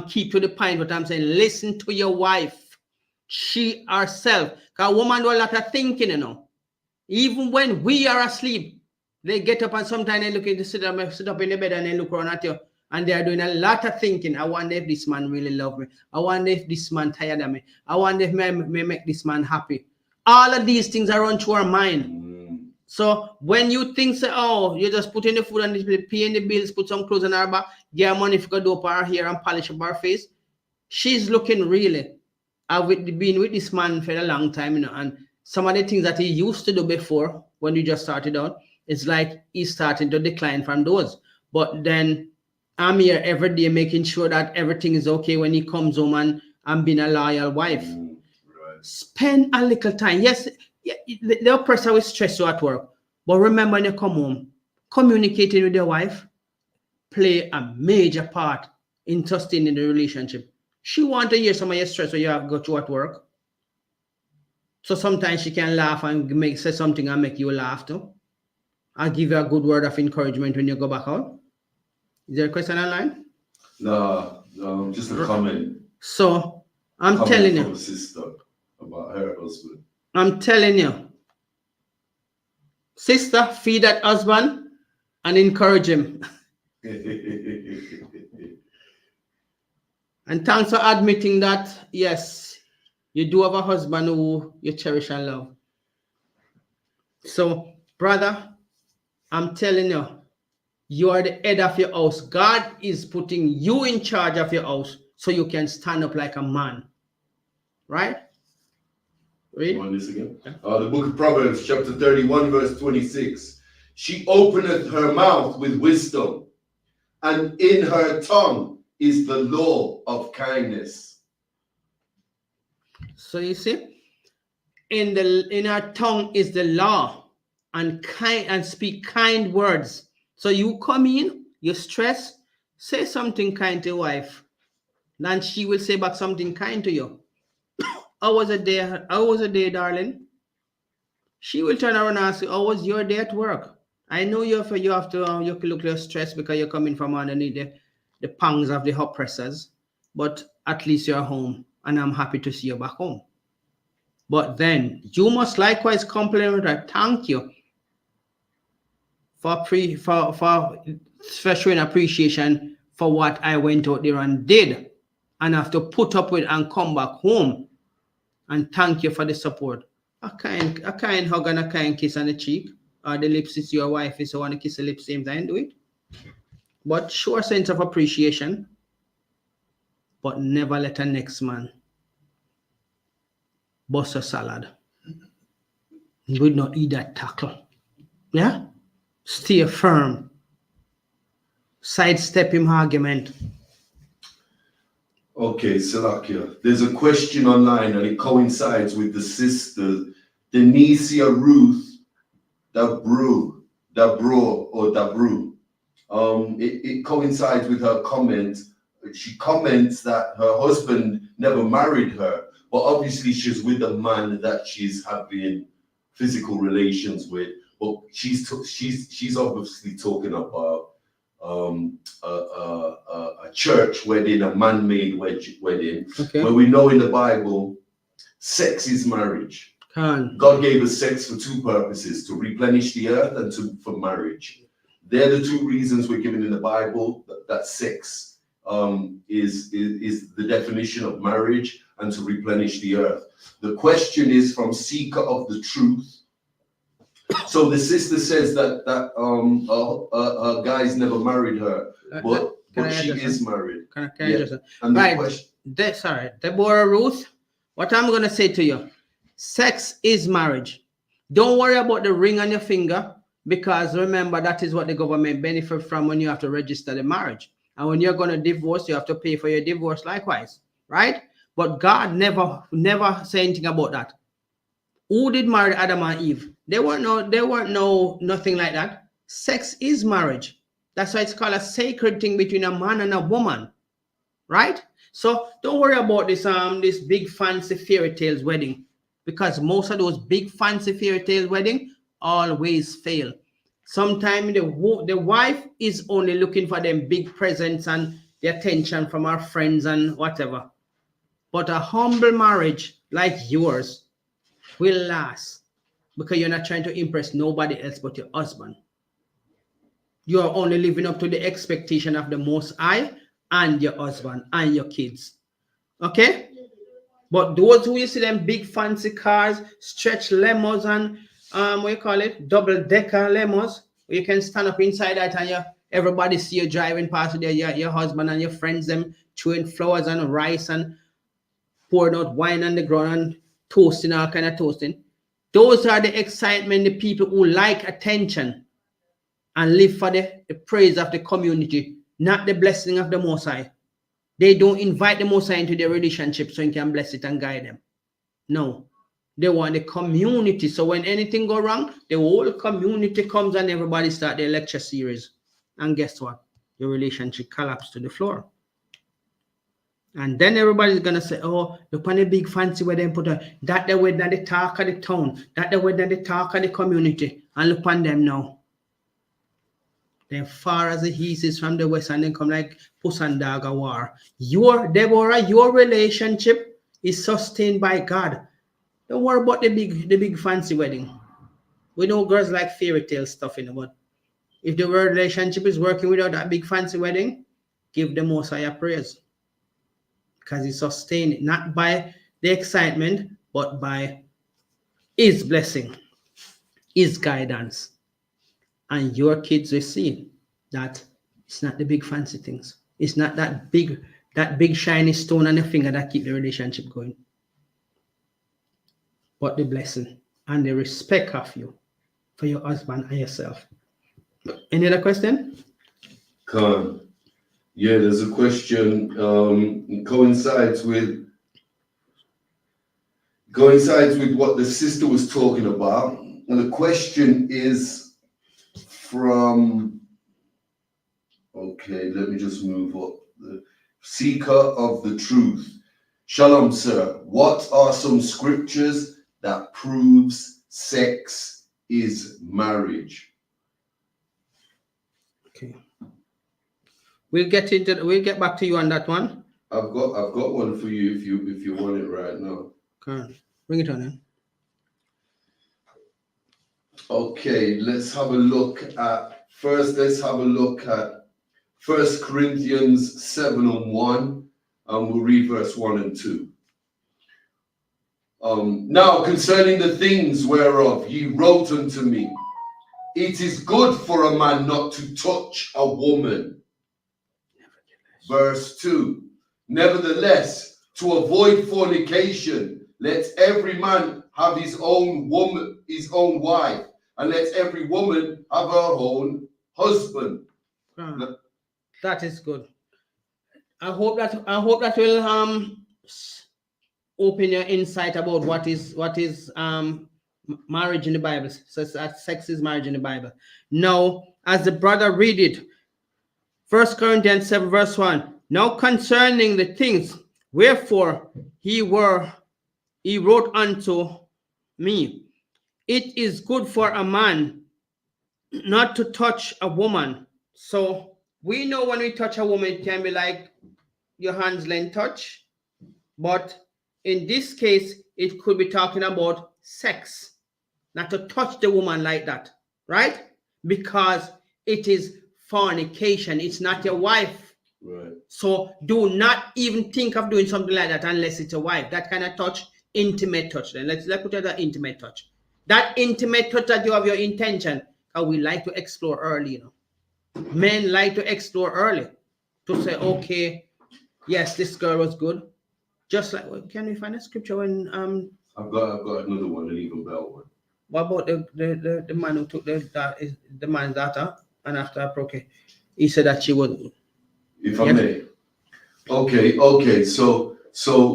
keep to the point. What I'm saying, listen to your wife. She herself. Because a woman do a lot of thinking, you know. Even when we are asleep, they get up and sometimes they look at sit up in the bed and they look around at you. And they are doing a lot of thinking. I wonder if this man really loves me. I wonder if this man tired of me. I wonder if may make this man happy. All of these things are run through our mind. So when you think, say, oh, you just put in the food and pay in the bills, put some clothes on her back, get her money if you go do up her hair and polish up her face, she's looking really. I've been with this man for a long time, you know, and some of the things that he used to do before when we just started out, it's like he's starting to decline from those. But then I'm here every day making sure that everything is okay when he comes home, and I'm being a loyal wife. Right. Spend a little time. Yes, the oppressor will stress you at work. But remember when you come home, communicating with your wife play a major part in sustaining the relationship. She wants to hear some of your stress when you have got you at work. So sometimes she can laugh and say something and make you laugh too. I'll give you a good word of encouragement when you go back out. Is there a question online? No, just a comment. So I'm telling you. From a sister about her husband. I'm telling you. Sister, feed that husband and encourage him. And thanks for admitting that, yes, you do have a husband who you cherish and love. So, brother, I'm telling you, you are the head of your house. God is putting you in charge of your house so you can stand up like a man. Right? Read. Want this again? The book of Proverbs, chapter 31, verse 26. She openeth her mouth with wisdom, and in her tongue is the law of kindness. So you see, in her tongue is the law, and speak kind words. So you come in, you stress, say something kind to your wife, and she will say back something kind to you. How was a day? How was a day, darling? She will turn around and ask you, how was your day at work? I know you have to you look a little stressed because you're coming from underneath the pangs of the oppressors, but at least you're home, and I'm happy to see you back home. But then you must likewise compliment her. Thank you for showing appreciation for what I went out there and did, and have to put up with and come back home and thank you for the support. A kind hug and a kind kiss on the cheek or the lips is your wife is, so want to kiss the lips same time, do it. But show a sense of appreciation, but never let a next man bust a salad. You would not eat that tackle. Yeah? Stay firm. Sidestep him argument. Okay, Salakia. There's a question online and it coincides with the sister, Denicia Ruth Dabru. It coincides with her comment. She comments that her husband never married her, but obviously she's with a man that she's having physical relations with. But she's obviously talking about a church wedding, a man-made wedding, Okay. where we know in the Bible, sex is marriage. God gave us sex for two purposes: to replenish the earth and for marriage. They're the two reasons we're given in the Bible that sex is the definition of marriage and to replenish the earth. The question is from Seeker of the Truth. So the sister says that her guys never married her, but she is married. Can I just And the right? question, Sorry, Deborah Ruth. What I'm gonna say to you, sex is marriage. Don't worry about the ring on your finger, because remember that is what the government benefit from when you have to register the marriage. And when you're gonna divorce, you have to pay for your divorce likewise, right? But God never say anything about that. Who did marry Adam and Eve? They weren't nothing like that. Sex is marriage. That's why it's called a sacred thing between a man and a woman, right? So don't worry about this big fancy fairy tales wedding, because most of those big fancy fairy tale wedding always fail. Sometimes the wife is only looking for them big presents and the attention from her friends and whatever. But a humble marriage like yours will last, because you're not trying to impress nobody else but your husband. You are only living up to the expectation of the Most High and your husband and your kids. Okay? But those who you see them big fancy cars, stretch limos and double-decker limos, you can stand up inside that and everybody see you driving past there, your husband and your friends them throwing flowers and rice and pouring out wine on the ground and toasting, all kind of toasting. Those are the excitement, the people who like attention and live for the praise of the community, not the blessing of the Most High. They don't invite the Most High into their relationship so he can bless it and guide them. No, they want the community. So when anything go wrong, the whole community comes and everybody start their lecture series. And guess what? Your relationship collapsed to the floor. And then everybody's gonna say, "Oh, look on the big fancy wedding put that the wedding at the talk of the town, that the wedding at the talk of the community." And look on them now. They're far as the east is from the west, and then come like puss and dog a war. Deborah, your relationship is sustained by God. Don't worry about the big fancy wedding. We know girls like fairy tale stuff in the but if the relationship is working without that big fancy wedding, give the Most High praise. Because he sustained it, not by the excitement, but by his blessing, his guidance. And your kids will see that it's not the big fancy things. It's not that big shiny stone on your finger that keep the relationship going. But the blessing and the respect of you for your husband and yourself. Any other question? Khan. Yeah, there's a question. It coincides with what the sister was talking about. And the question is from, okay, let me just move up. The Seeker of the Truth. Shalom, sir. What are some scriptures that proves sex is marriage? Okay. We'll get back to you on that one. I've got one for you if you want it right now. Okay. Bring it on in. Okay, let's have a look at First, let's have a look at 1 Corinthians 7:1, and we'll read verse 1 and 2. Now, concerning the things whereof ye wrote unto me, it is good for a man not to touch a woman. Verse 2. Nevertheless, to avoid fornication, let every man have his own woman, his own wife, and let every woman have her own husband. That is good. I hope that will open your insight about what is marriage in the Bible. So that sex is marriage in the Bible. Now, as the brother read it, 1 Corinthians 7 verse 1. Now concerning the things wherefore he wrote unto me, it is good for a man not to touch a woman. So we know when we touch a woman, it can be like your hands length touch, but in this case, it could be talking about sex, not to touch the woman like that, right? Because it is fornication. It's not your wife. Right. So do not even think of doing something like that unless it's a wife. That kind of touch, intimate touch. Then let's put it that intimate touch. That intimate touch that you have your intention, because we like to explore early, you know. Men like to explore early to say, okay, yes, this girl was good. Just like, can we find a scripture when I've got another one, an even better one. what about the man who took the man's daughter and after okay, he said that she was. If I may. Okay. So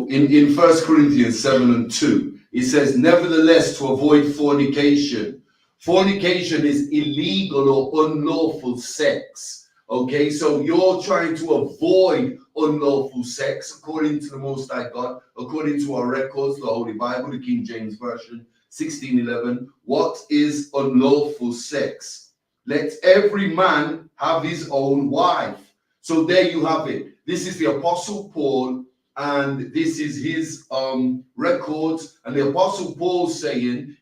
in 1 Corinthians 7 and 2, it says, nevertheless, to avoid fornication. Fornication is illegal or unlawful sex. Okay, so you're trying to avoid unlawful sex according to the Most High God, according to our records, the Holy Bible, the King James Version, 16:11. What is unlawful sex? Let every man have his own wife. So there you have it. This is the Apostle Paul, and this is his records. And the Apostle Paul saying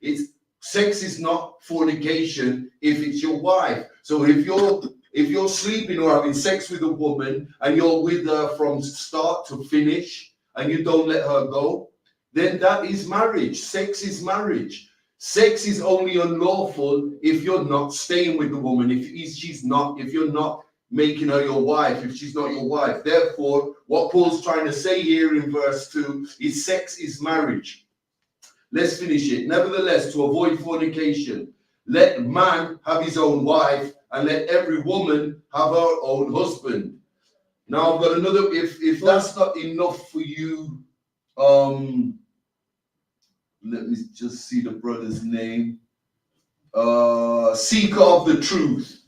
sex is not fornication if it's your wife. So if you're sleeping or having sex with a woman and you're with her from start to finish and you don't let her go, then that is marriage. Sex is marriage. Sex is only unlawful if you're not staying with the woman, if you're not making her your wife, if she's not your wife. Therefore, what Paul's trying to say here in verse 2 is sex is marriage. Let's finish it. Nevertheless, to avoid fornication, let man have his own wife, and let every woman have her own husband. Now I've got another, if that's not enough for you, let me just see the brother's name. Seeker of the truth.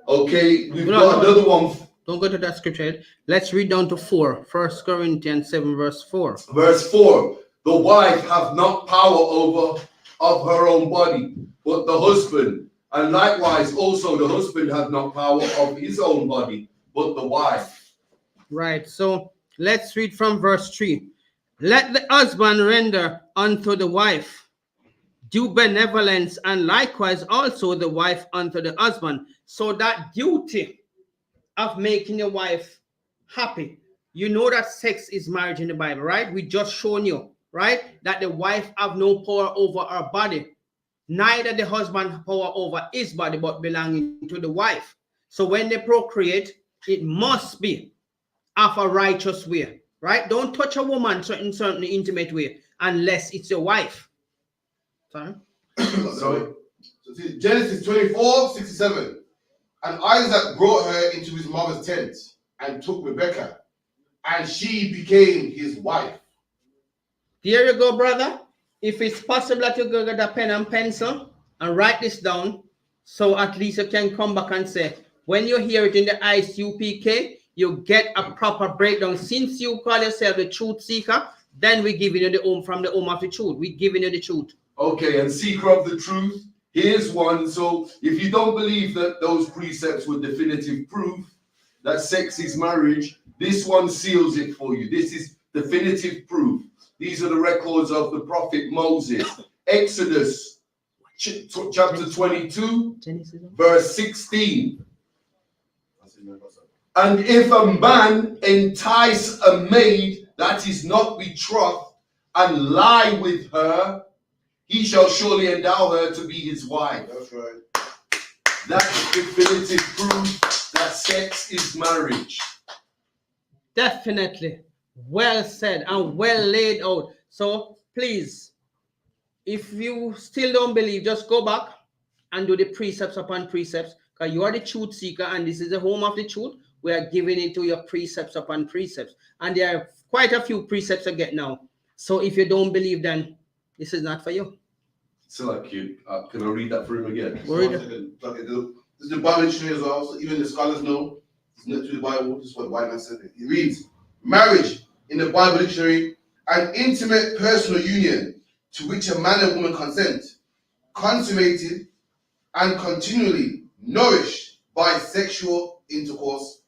Okay, we've got another one. Don't go to that scripture. Let's read down to 4. 1 Corinthians 7 verse 4. Verse 4. The wife hath not power over of her own body, but the husband. And likewise, also the husband hath not power of his own body, but the wife. Right. So let's read from verse 3. Let the husband render unto the wife due benevolence, and likewise also the wife unto the husband. So that duty of making your wife happy. You know that sex is marriage in the Bible, right? We just shown you, right? That the wife have no power over her body. Neither the husband have power over his body, but belonging to the wife. So when they procreate, it must be of a righteous way, right? Don't touch a woman in certain intimate way unless it's your wife. Sorry? So Genesis 24:67. And Isaac brought her into his mother's tent and took Rebekah, and she became his wife. There you go, brother. If it's possible that you go get a pen and pencil and write this down, so at least you can come back and say, when you hear it in the ICUPK, you get a proper breakdown. Since you call yourself the truth seeker, then we're giving you the home from the home of the truth. We're giving you the truth. Okay, and seeker of the truth, here's one. So if you don't believe that those precepts were definitive proof that sex is marriage, this one seals it for you. This is definitive proof. These are the records of the prophet Moses. Exodus chapter 22, Genesis. verse 16. And if a man entice a maid that is not betrothed and lie with her, he shall surely endow her to be his wife. That's right. That's definitive proof that sex is marriage. Definitely. Well said and well laid out. So please, if you still don't believe, just go back and do the precepts upon precepts, because you are the truth seeker and this is the home of the truth. We are giving it to your precepts upon precepts. And there are quite a few precepts to get now. So if you don't believe, then this is not for you. So like you, can I read that for him again? This is the Bible dictionary as well, so even the scholars know it's not through the Bible. This is what the white man said. It reads, marriage in the Bible dictionary, an intimate personal union to which a man and woman consent, consummated and continually nourished by sexual intercourse.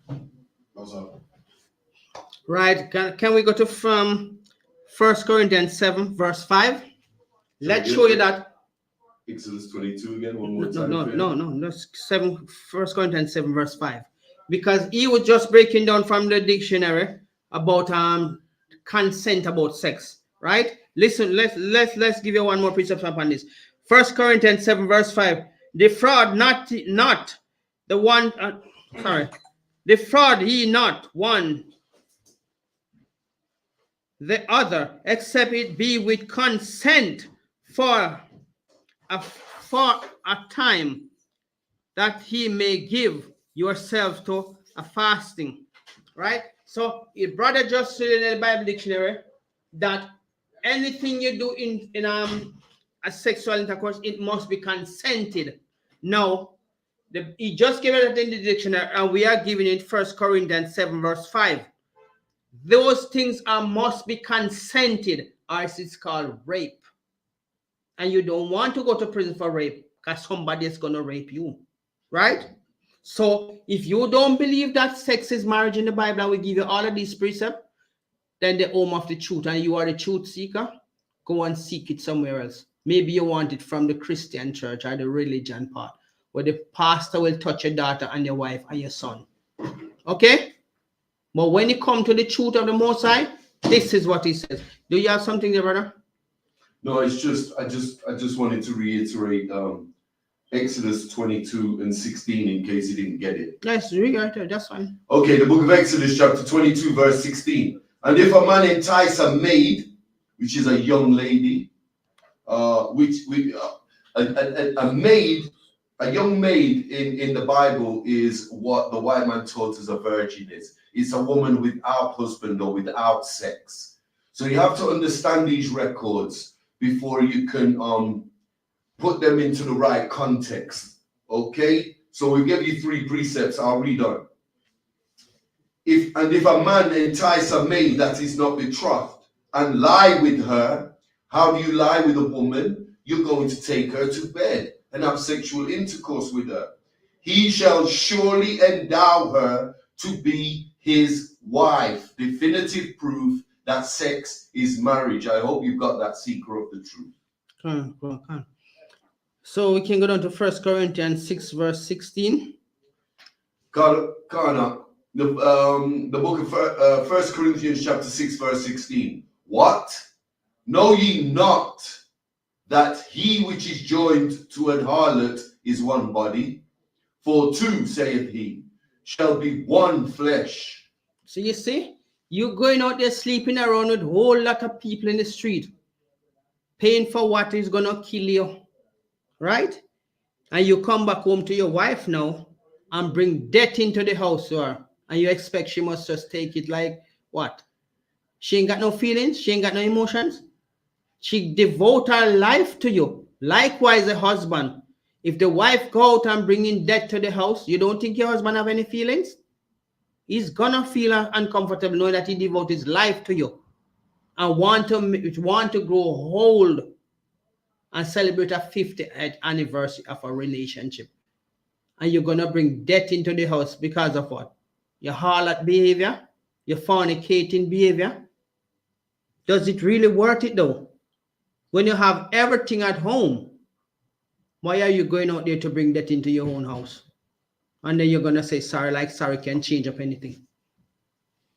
That's all. Right. Can we go to from 1 Corinthians 7, verse 5? Let's show you that. Exodus 22 again, one more time. No. That's 1 Corinthians 7, verse 5. Because he was just breaking down from the dictionary about consent, about sex. Right? Listen, let's give you one more precept upon this. 1 Corinthians 7, verse 5. Defraud not the one, defraud ye not one the other, except it be with consent for a time, that he may give yourself to a fasting. Right? So your brother just said in the Bible dictionary that anything you do in a sexual intercourse, it must be consented. Now, he just gave it in the dictionary, and we are giving it 1 Corinthians 7, verse 5. Those things must be consented, or it's called rape. And you don't want to go to prison for rape because somebody is going to rape you. Right? So if you don't believe that sex is marriage in the Bible, and we give you all of these precepts, then the home of the truth, and you are the truth seeker, go and seek it somewhere else. Maybe you want it from the Christian church or the religion part, where the pastor will touch your daughter and your wife and your son. Okay? But when you come to the truth of the Most High, this is what he says. Do you have something there, brother? No, it's just I just wanted to reiterate Exodus 22 and 16 in case you didn't get it. Yes, read it. That's fine. Okay, the book of Exodus, chapter 22, verse 16. And if a man entice a maid, which is a young lady, a young maid in the Bible is what the white man taught as a virgin is. It's a woman without husband or without sex. So you have to understand these records before you can put them into the right context. Okay? So we give you 3 precepts. I'll read on. If a man entice a maid that is not betrothed and lie with her, how do you lie with a woman? You're going to take her to bed and have sexual intercourse with her. He shall surely endow her to be his wife. Definitive proof that sex is marriage. I hope you've got that seeker of the truth. Come. So we can go down to 1 Corinthians 6, verse 16. Kana, the book of 1 Corinthians chapter 6, verse 16. What? Know ye not that he which is joined to an harlot is one body? For 2, saith he, shall be one flesh. So you see, you going out there sleeping around with a whole lot of people in the street, paying for what is going to kill you, right? And you come back home to your wife now and bring death into the house, and you expect she must just take it like what? She ain't got no feelings, she ain't got no emotions. She devote her life to you. Likewise, a husband. If the wife go out and bring in death to the house, you don't think your husband have any feelings? He's gonna feel uncomfortable knowing that he devote his life to you and want to grow old and celebrate a 50th anniversary of a relationship. And you're gonna bring death into the house because of what? Your harlot behavior, your fornicating behavior. Does it really worth it though? When you have everything at home, why are you going out there to bring that into your own house? And then you're going to say sorry, like sorry can change up anything.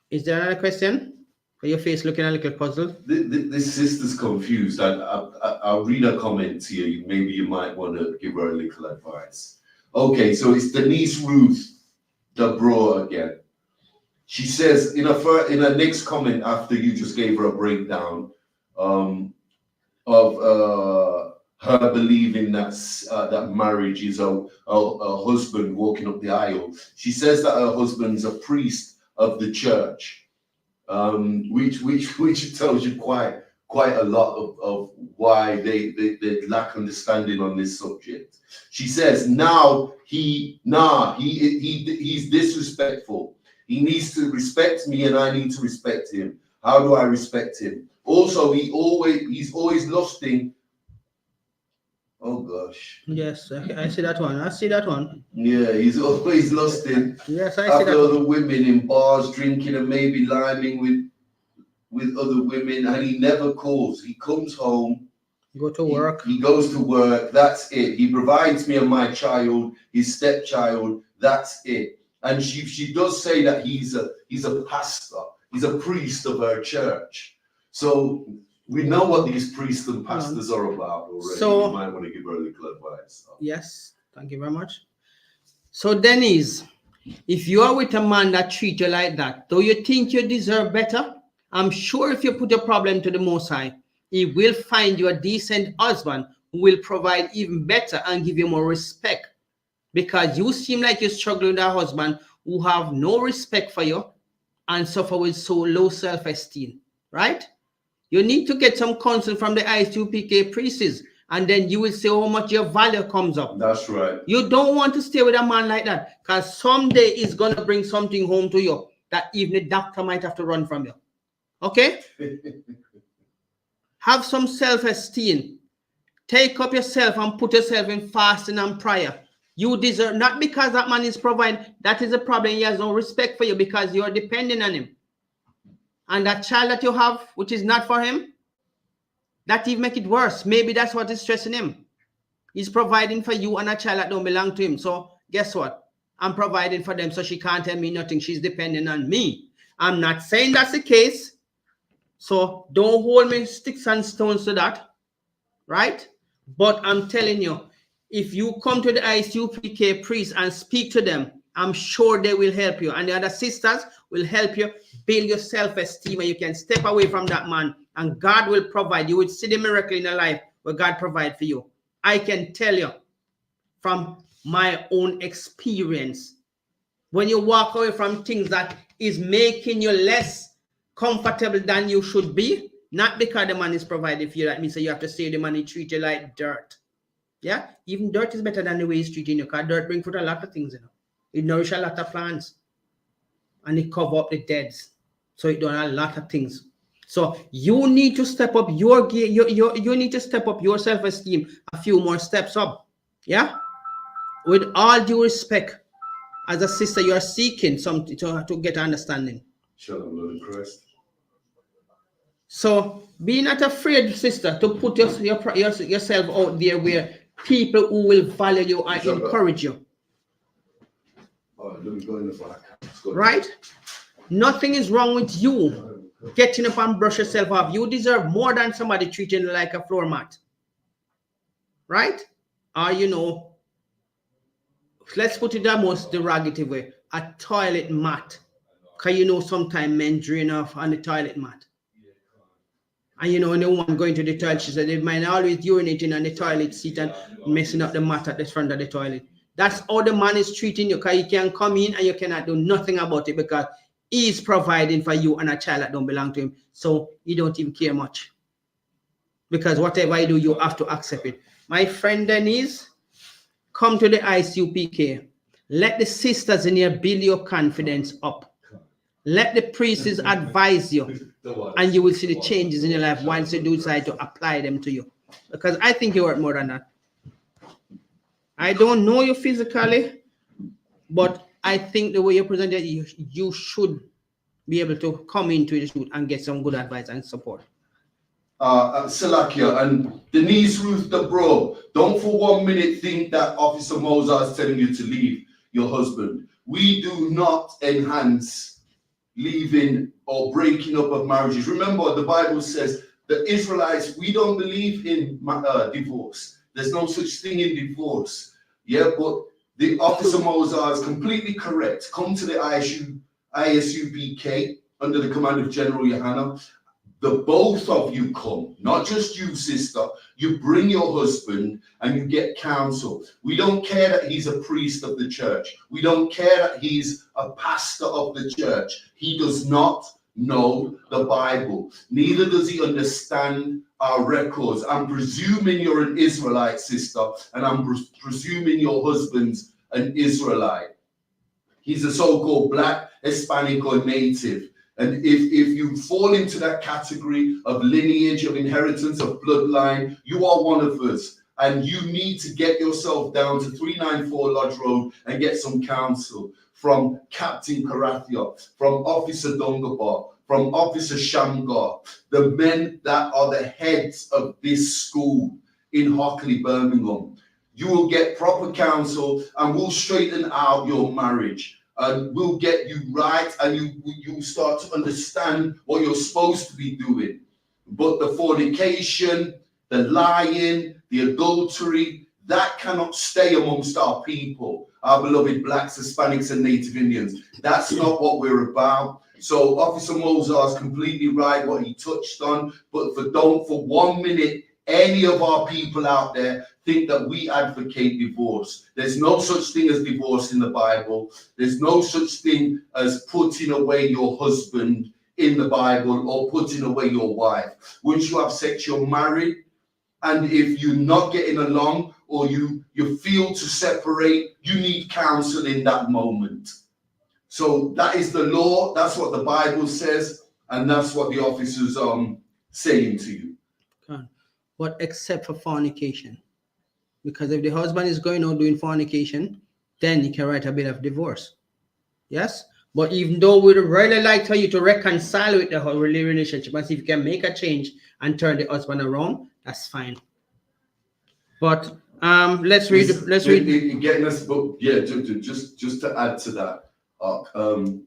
Is there another question? Or your face looking a little puzzled? This sister's confused. I'll read her comment here. Maybe you might want to give her a little advice. Okay, so it's Denise Ruth, the bro again. She says in her next comment after you just gave her a breakdown of her believing that marriage is a husband walking up the aisle. She says that her husband's a priest of the church, which tells you quite a lot of why they lack understanding on this subject. She says he's disrespectful. He needs to respect me and I need to respect him. How do I respect him? Also, he's always lusting. Oh gosh. Yes, I see that one. I see that one. Yeah, he's always lusting. Yes, I see after that. Other women in bars, drinking and maybe liming with other women, and he never calls. He comes home. Go to work. He goes to work. That's it. He provides me and my child, his stepchild. That's it. And she does say that he's a pastor. He's a priest of her church. So we know what these priests and pastors are about already. So you might want to give her a little advice. Yes, thank you very much. So Denise, if you are with a man that treats you like that, do you think you deserve better? I'm sure if you put your problem to the Most High, He will find you a decent husband who will provide even better and give you more respect. Because you seem like you're struggling with a husband who have no respect for you and suffer with so low self-esteem, right? You need to get some counsel from the ISUPK priests, and then you will see how much your value comes up. That's right. You don't want to stay with a man like that, because someday he's going to bring something home to you that even the doctor might have to run from you. Okay? Have some self-esteem. Take up yourself and put yourself in fasting and prayer. You deserve, not because that man is providing, that is a problem. He has no respect for you because you're depending on him. And that child that you have, which is not for him, that even make it worse. Maybe that's what is stressing him. He's providing for you and a child that don't belong to him. So guess what? I'm providing for them, so she can't tell me nothing. She's depending on me. I'm not saying that's the case. So don't hold me sticks and stones to that, right? But I'm telling you, if you come to the ISUPK priest and speak to them, I'm sure they will help you. And the other sisters will help you build your self-esteem, and you can step away from that man, and God will provide. You will see the miracle in your life where God provides for you. I can tell you from my own experience, when you walk away from things that is making you less comfortable than you should be, not because the man is providing for you, that means that you have to save the money, treat you like dirt. Yeah, even dirt is better than the way he's treating you, because dirt brings forth a lot of things, you know. It nourishes a lot of plants, and it cover up the deads. So it does a lot of things. So you need to step up you need to step up your self-esteem a few more steps up. Yeah, with all due respect, as a sister, you are seeking something to get understanding. Shalom, Lord Christ. So be not afraid, sister, to put yourself out there where people who will value you and encourage you. Let me go in the back. Right? Nothing is wrong with you getting up and brush yourself off. You deserve more than somebody treating you like a floor mat. Right? Or, you know, let's put it the most derogatory way, a toilet mat. Because you know sometimes men drain off on the toilet mat. And you know, when the woman going to the toilet, she said they might always urinating on the toilet seat and messing up the mat at the front of the toilet. That's how the man is treating you, because he can come in and you cannot do nothing about it, because he's providing for you and a child that don't belong to him. So you don't even care much. Because whatever I do, you have to accept it. My friend Denise, come to the ISUPK. Let the sisters in here build your confidence up. Let the priests advise you, and you will see the changes in your life once you decide to apply them to you. Because I think you're worth more than that. I don't know you physically, but I think the way you present it, you should be able to come into the shoot and get some good advice and support. Salakia and Denise Ruth the bro, don't for 1 minute think that Officer Moses is telling you to leave your husband. We do not enhance leaving or breaking up of marriages. Remember, the Bible says the Israelites, we don't believe in divorce. There's no such thing in divorce. Yeah, but the Officer Moses is completely correct. Come to the ISUBK under the command of General Yohana. The both of you come, not just you, sister. You bring your husband and you get counsel. We don't care that he's a priest of the church. We don't care that he's a pastor of the church. He does not know the Bible. Neither does he understand our records. I'm presuming you're an Israelite, sister, and I'm presuming your husband's an Israelite. He's a so-called black, Hispanic, or native. And if you fall into that category of lineage, of inheritance, of bloodline, you are one of us. And you need to get yourself down to 394 Lodge Road and get some counsel from Captain Karathia, from Officer Dongabar, from Officer Shamgar, the men that are the heads of this school in Hockley, Birmingham. You will get proper counsel and we'll straighten out your marriage. And we'll get you right, and you start to understand what you're supposed to be doing. But the fornication, the lying, the adultery, that cannot stay amongst our people, our beloved blacks, Hispanics, and Native Indians. That's not what we're about. So Officer Moses is completely right what he touched on, but don't for 1 minute any of our people out there think that we advocate divorce. There's no such thing as divorce in the Bible. There's no such thing as putting away your husband in the Bible or putting away your wife. Once you have sex, you're married. And if you're not getting along or you feel to separate, you need counsel in that moment. So that is the law. That's what the Bible says. And that's what the officers saying to you. But except for fornication. Because if the husband is going out doing fornication, then you can write a bill of divorce. Yes? But even though we'd really like for you to reconcile with the whole relationship and see if you can make a change and turn the husband around, that's fine. But let's read. Getting us, but yeah, just to add to that,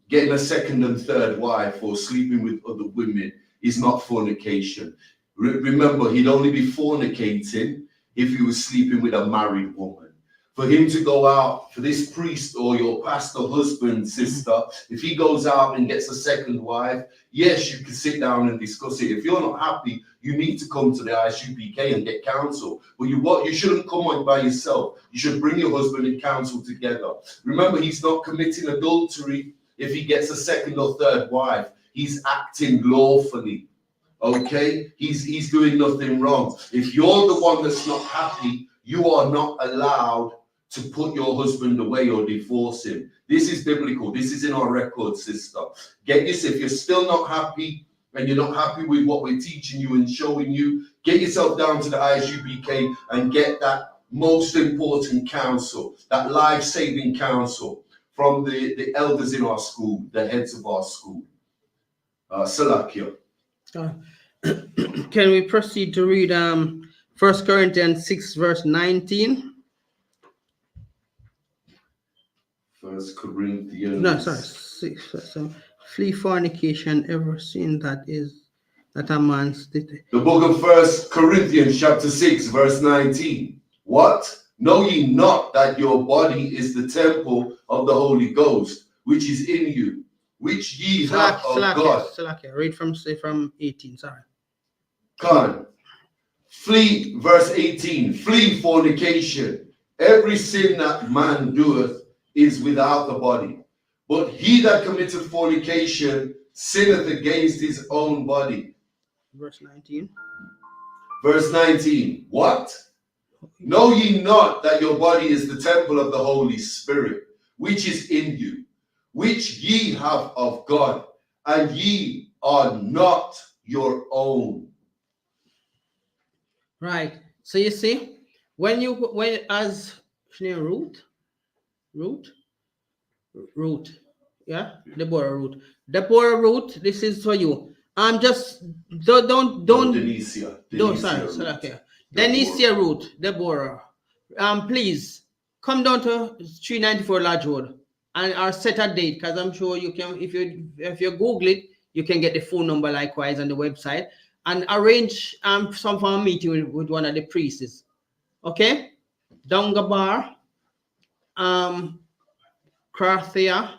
getting a second and third wife or sleeping with other women is not fornication. Remember, he'd only be fornicating if he was sleeping with a married woman. For him to go out, for this priest or your pastor husband, sister, if he goes out and gets a second wife, yes, you can sit down and discuss it. If you're not happy, you need to come to the ISUPK and get counsel. But you shouldn't come on by yourself. You should bring your husband and counsel together. Remember, he's not committing adultery if he gets a second or third wife. He's acting lawfully. Okay, he's doing nothing wrong. If you're the one that's not happy, you are not allowed to put your husband away or divorce him. This is biblical. This is in our record, sister. Get this. If you're still not happy and you're not happy with what we're teaching you and showing you, get yourself down to the ISUBK and get that most important counsel, that life-saving counsel from the elders in our school, the heads of our school. Salakia. Can we proceed to read 1 Corinthians 6 verse 19? 1 Corinthians. No, sorry, 6. So, flee fornication, ever sin that a man's. The book of 1 Corinthians chapter 6 verse 19. What? Know ye not that your body is the temple of the Holy Ghost, which is in you, which ye have of God. Read from 18, sorry. God. Flee, verse 18. Flee fornication. Every sin that man doeth is without the body. But he that committeth fornication sinneth against his own body. Verse 19. Verse 19. What? Know ye not that your body is the temple of the Holy Spirit, which is in you, which ye have of God, and ye are not your own. Right. So you see, when as Ruth, yeah, Deborah Ruth, this is for you. Just don't Denicia. don't sorry, okay. Denicia route, Deborah. Please come down to 394 Lodge Road and or set a date, because I'm sure you can, if you Google it, you can get the phone number likewise on the website, and arrange some form of meeting with one of the priests. Okay? Donga Bar, Krathia,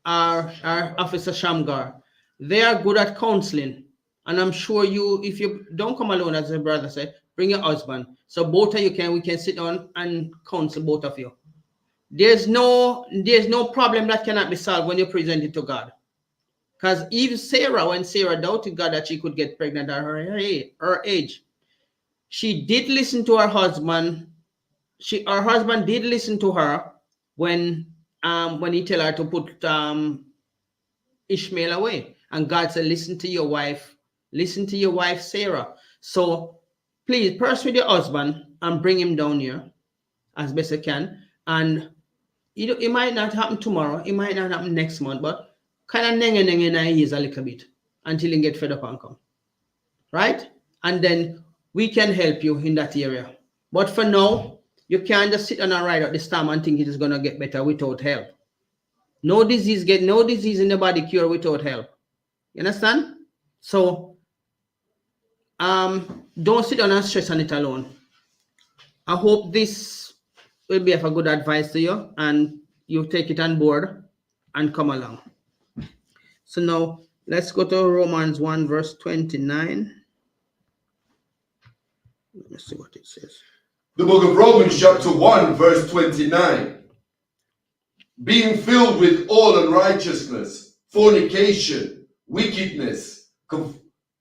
our Officer Shamgar. They are good at counseling. And I'm sure if you don't come alone, as the brother said, bring your husband. So both of you we can sit down and counsel both of you. There's no problem that cannot be solved when you present it to God. Because even Sarah, when Sarah doubted God that she could get pregnant at her age, she did listen to her husband. Her husband did listen to her when he tell her to put Ishmael away. And God said, listen to your wife Sarah. So please persuade your husband and bring him down here as best you can. And it might not happen tomorrow, it might not happen next month, but kind of neng in our ears a little bit until you get fed up and come. Right? And then we can help you in that area. But for now, you can't just sit and ride out the storm and think it is going to get better without help. No disease in the body cure without help. You understand? So don't sit down and stress on it alone. I hope this will be of a good advice to you and you take it on board and come along. So now let's go to Romans 1 verse 29. Let me see what it says. The book of Romans chapter 1 verse 29. Being filled with all unrighteousness, fornication, wickedness,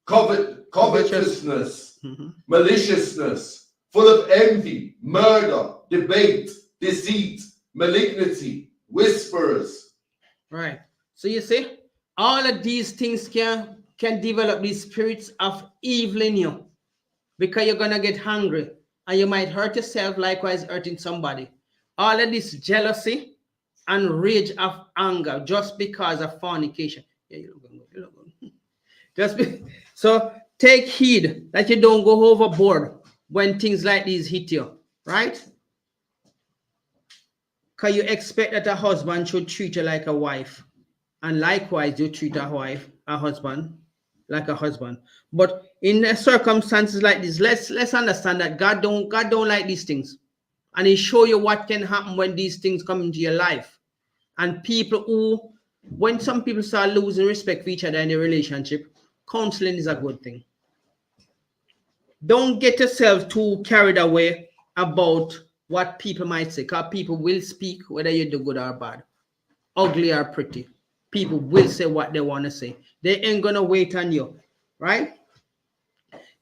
covetousness, maliciousness, full of envy, murder, debate, deceit, malignity, whispers. Right. So you see, all of these things can develop these spirits of evil in you, because you're gonna get hungry and you might hurt yourself, likewise hurting somebody. All of this jealousy and rage of anger just because of fornication. Yeah, you look good. So take heed that you don't go overboard when things like these hit you, right? Because you expect that a husband should treat you like a wife, and likewise you treat a husband like a husband. But in circumstances like this, let's understand that God don't like these things, and He show you what can happen when these things come into your life. And when some people start losing respect for each other in a relationship, counseling is a good thing. Don't get yourself too carried away about what people might say, because people will speak whether you do good or bad, ugly or pretty. People will say what they want to say. They ain't gonna wait on you, right?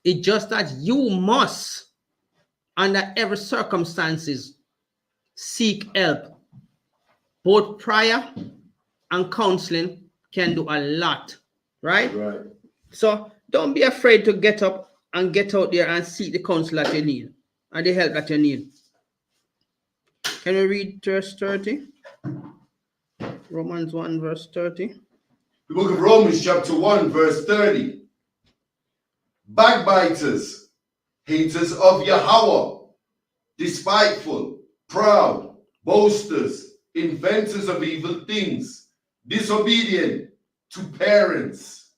It's just that you must, under every circumstances, seek help. Both prayer and counseling can do a lot, right? Right. So don't be afraid to get up and get out there and seek the counsel that you need and the help that you need. Can we read verse 30? Romans 1 verse 30. The book of Romans chapter 1 verse 30. Backbiters, haters of Yahweh, despiteful, proud, boasters, inventors of evil things, disobedient to parents.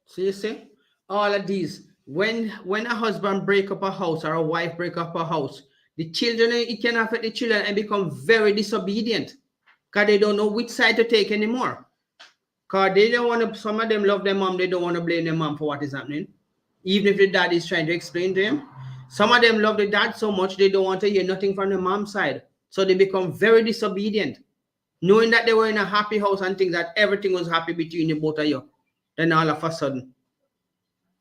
So you see, all of these, when a husband break up a house or a wife break up a house, the children, it can affect the children and become very disobedient because they don't know which side to take anymore. Because they don't want to, some of them love their mom, they don't want to blame their mom for what is happening, even if the dad is trying to explain to him. Some of them love the dad so much they don't want to hear nothing from the mom's side. So they become very disobedient, knowing that they were in a happy house and think that everything was happy between the both of you. Then all of a sudden,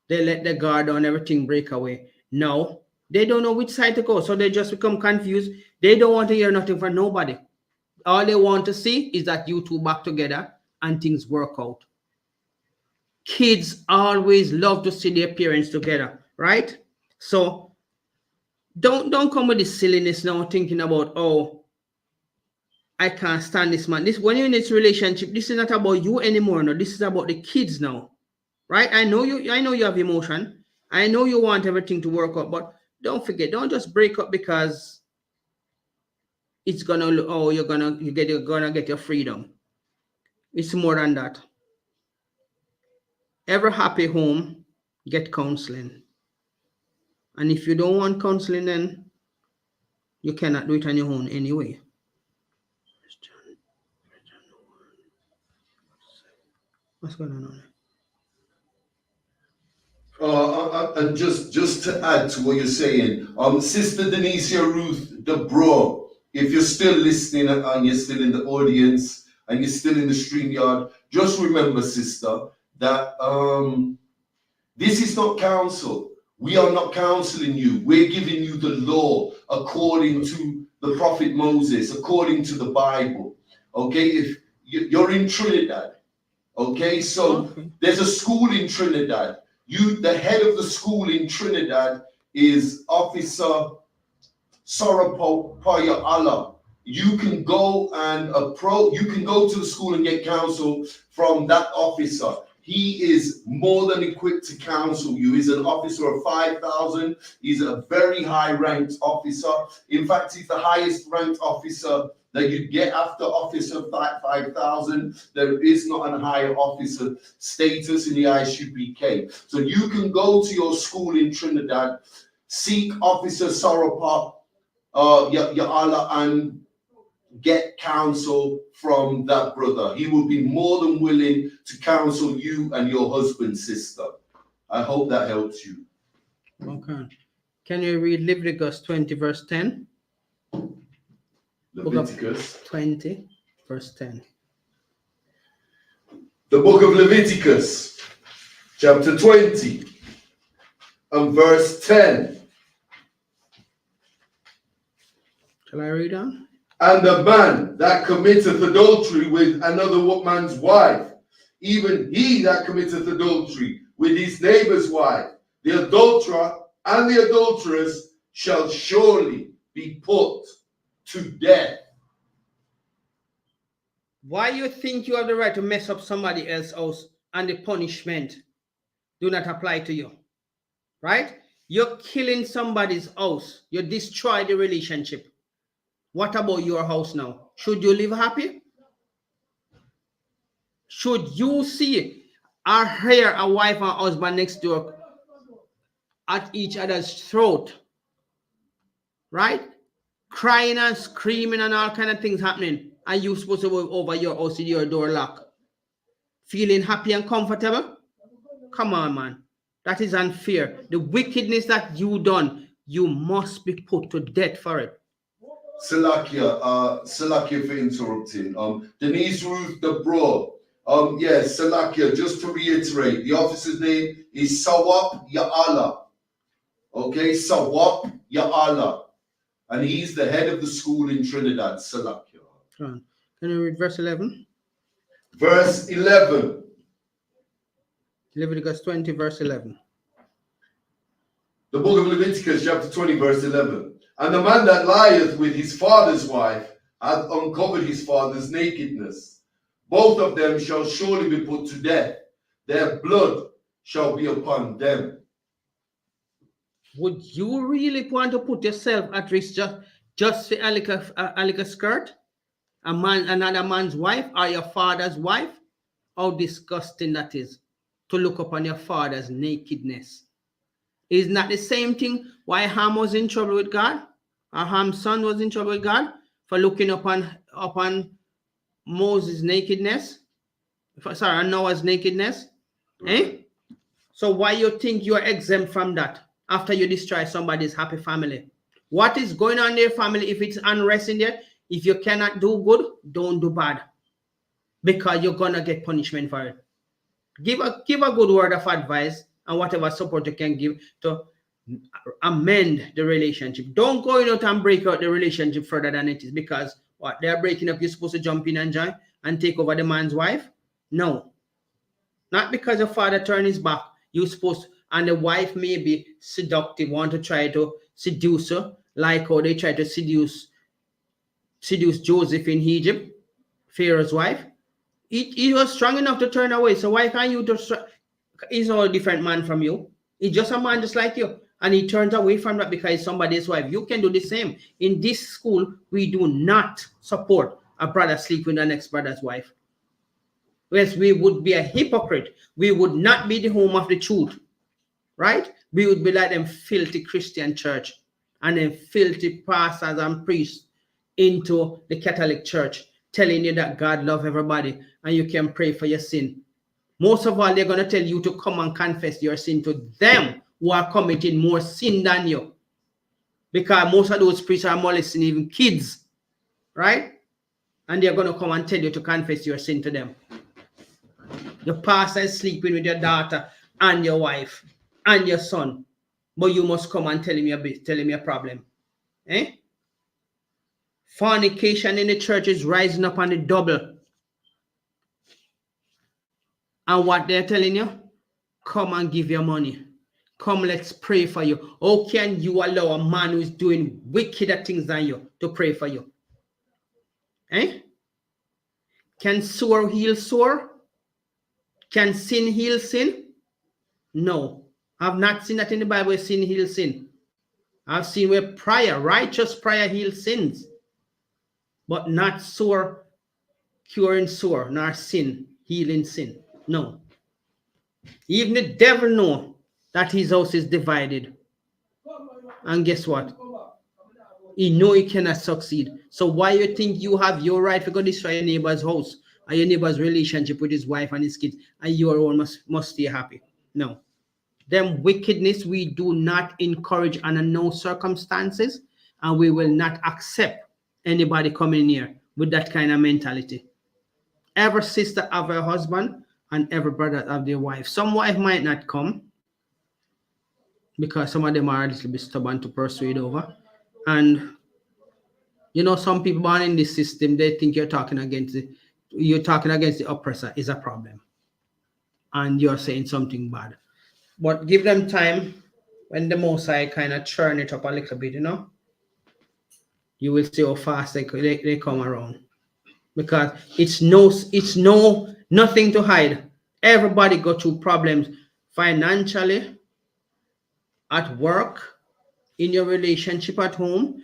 they let the guard down, everything break away. Now, they don't know which side to go. So they just become confused. They don't want to hear nothing from nobody. All they want to see is that you two back together and things work out. Kids always love to see their parents together, right? So don't come with this silliness now thinking about, oh, I can't stand this man. This when you're in this relationship, this is not about you anymore. No, this is about the kids now. Right? I know you have emotion. I know you want everything to work out, but don't forget, don't just break up because it's gonna you're gonna get your freedom. It's more than that. Every happy home get counseling. And if you don't want counseling, then you cannot do it on your own anyway. What's going on? And just to add to what you're saying, Sister Denicia Ruth the bro, if you're still listening and you're still in the audience and you're still in the stream yard, just remember, sister, that this is not counsel. We are not counseling you. We're giving you the law according to the prophet Moses, according to the Bible. Okay, if you're in Trinidad, okay, so there's a school in Trinidad. The head of the school in Trinidad is Officer Sorapaya Allah. You can go to the school and get counsel from that officer. He is more than equipped to counsel you. He's an officer of 5,000. He's a very high ranked officer. In fact, he's the highest ranked officer that you get after officer 5,000. There is not a higher officer status in the ISUPK. So you can go to your school in Trinidad, seek Officer Sarapa Ya'ala, and get counsel from that brother. He will be more than willing to counsel you and your husband, sister. I hope that helps you. Okay. Can you read Leviticus 20, verse 10? Leviticus 20, verse 10. The book of Leviticus, chapter 20, and verse 10. Shall I read on? And the man that committeth adultery with another man's wife, even he that committeth adultery with his neighbor's wife, the adulterer and the adulteress shall surely be put to death. Why you think you have the right to mess up somebody else's house and the punishment do not apply to you? Right? You're killing somebody's house. You destroy the relationship. What about your house now? Should you live happy? Should you see or hear a wife and husband next door at each other's throat? Right? Crying and screaming and all kind of things happening. And you supposed to go over your house with your door locked? Feeling happy and comfortable? Come on, man. That is unfair. The wickedness that you done, you must be put to death for it. Salakia for interrupting. Denise Ruth the bro. Yes, Salakia, just to reiterate, the officer's name is Sawap Ya'ala. Okay, Sawap Ya'ala. And he's the head of the school in Trinidad, Salakia. Can you read verse 11? Verse 11. Leviticus 20, verse 11. The book of Leviticus, chapter 20, verse 11. And the man that lieth with his father's wife hath uncovered his father's nakedness. Both of them shall surely be put to death. Their blood shall be upon them. Would you really want to put yourself at risk just for a skirt? Another man's wife or your father's wife? How disgusting that is to look upon your father's nakedness. Is not the same thing why Ham was in trouble with God? Or Ham's son was in trouble with God for looking upon Moses' nakedness? Noah's nakedness? Eh? So why you think you're exempt from that after you destroy somebody's happy family? What is going on in their family? If it's unrest in there, if you cannot do good, don't do bad. Because you're gonna get punishment for it. Give a good word of advice and whatever support you can give to amend the relationship. Don't go out and break out the relationship further than it is, because what they're breaking up, you're supposed to jump in and join and take over the man's wife? No. Not because your father turned his back. You're supposed to, and the wife may be seductive, want to try to seduce her, like how they try to seduce seduced Joseph in Egypt, Pharaoh's wife. He was strong enough to turn away. So why can't you just? He's not a different man from you. He's just a man just like you. And he turns away from that because he's somebody's wife. You can do the same. In this school, we do not support a brother sleeping with the next brother's wife. Yes, we would be a hypocrite. We would not be the home of the truth. Right? We would be like them filthy Christian church and then filthy pastors and priests into the Catholic Church telling you that God loves everybody and you can pray for your sin. Most of all, they're going to tell you to come and confess your sin to them who are committing more sin than you. Because most of those priests are molesting even kids, right? And they're going to come and tell you to confess your sin to them. Your pastor is sleeping with your daughter and your wife and your son, but you must come and tell him your problem. Eh? Fornication in the church is rising up on the double. And what they're telling you? Come and give your money. Come, let's pray for you. How can you allow a man who's doing wickeder things than you to pray for you? Eh? Can sore heal sore? Can sin heal sin? No. I've not seen that in the Bible where sin heals sin. I've seen where prayer, righteous prayer heals sins. But not sore, curing sore, nor sin, healing sin. No. Even the devil knows that his house is divided. And guess what? He knows he cannot succeed. So why you think you have your right to go destroy your neighbor's house or your neighbor's relationship with his wife and his kids and your own must stay happy? No. Them wickedness we do not encourage under no circumstances, and we will not accept anybody coming here with that kind of mentality. Every sister have her husband and every brother have their wife. Some wife might not come because some of them are a little bit stubborn to persuade over. And you know, some people born in this system, they think you're talking against the oppressor is a problem. And you're saying something bad. But give them time. When the Most High kind of churn it up a little bit, you know, you will see how fast they come around. Because it's nothing to hide. Everybody go through problems financially, at work, in your relationship at home.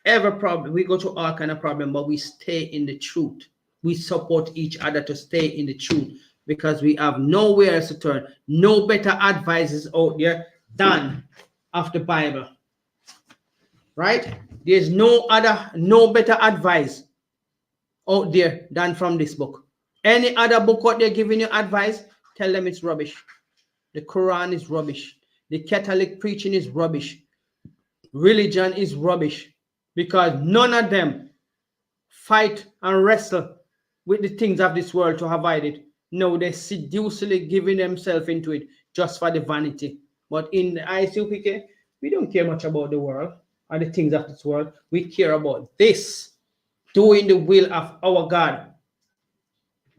Every problem, we go through all kind of problem, but we stay in the truth. We support each other to stay in the truth because we have nowhere else to turn. No better advices out there than of the Bible. Right? There's no better advice out there than from this book. Any other book out there giving you advice, tell them it's rubbish. The Quran is rubbish. The Catholic preaching is rubbish. Religion is rubbish because none of them fight and wrestle with the things of this world to avoid it. No, they're seductively giving themselves into it just for the vanity. But in the ICUPK, we don't care much about the world or the things of this world. We care about this, doing the will of our God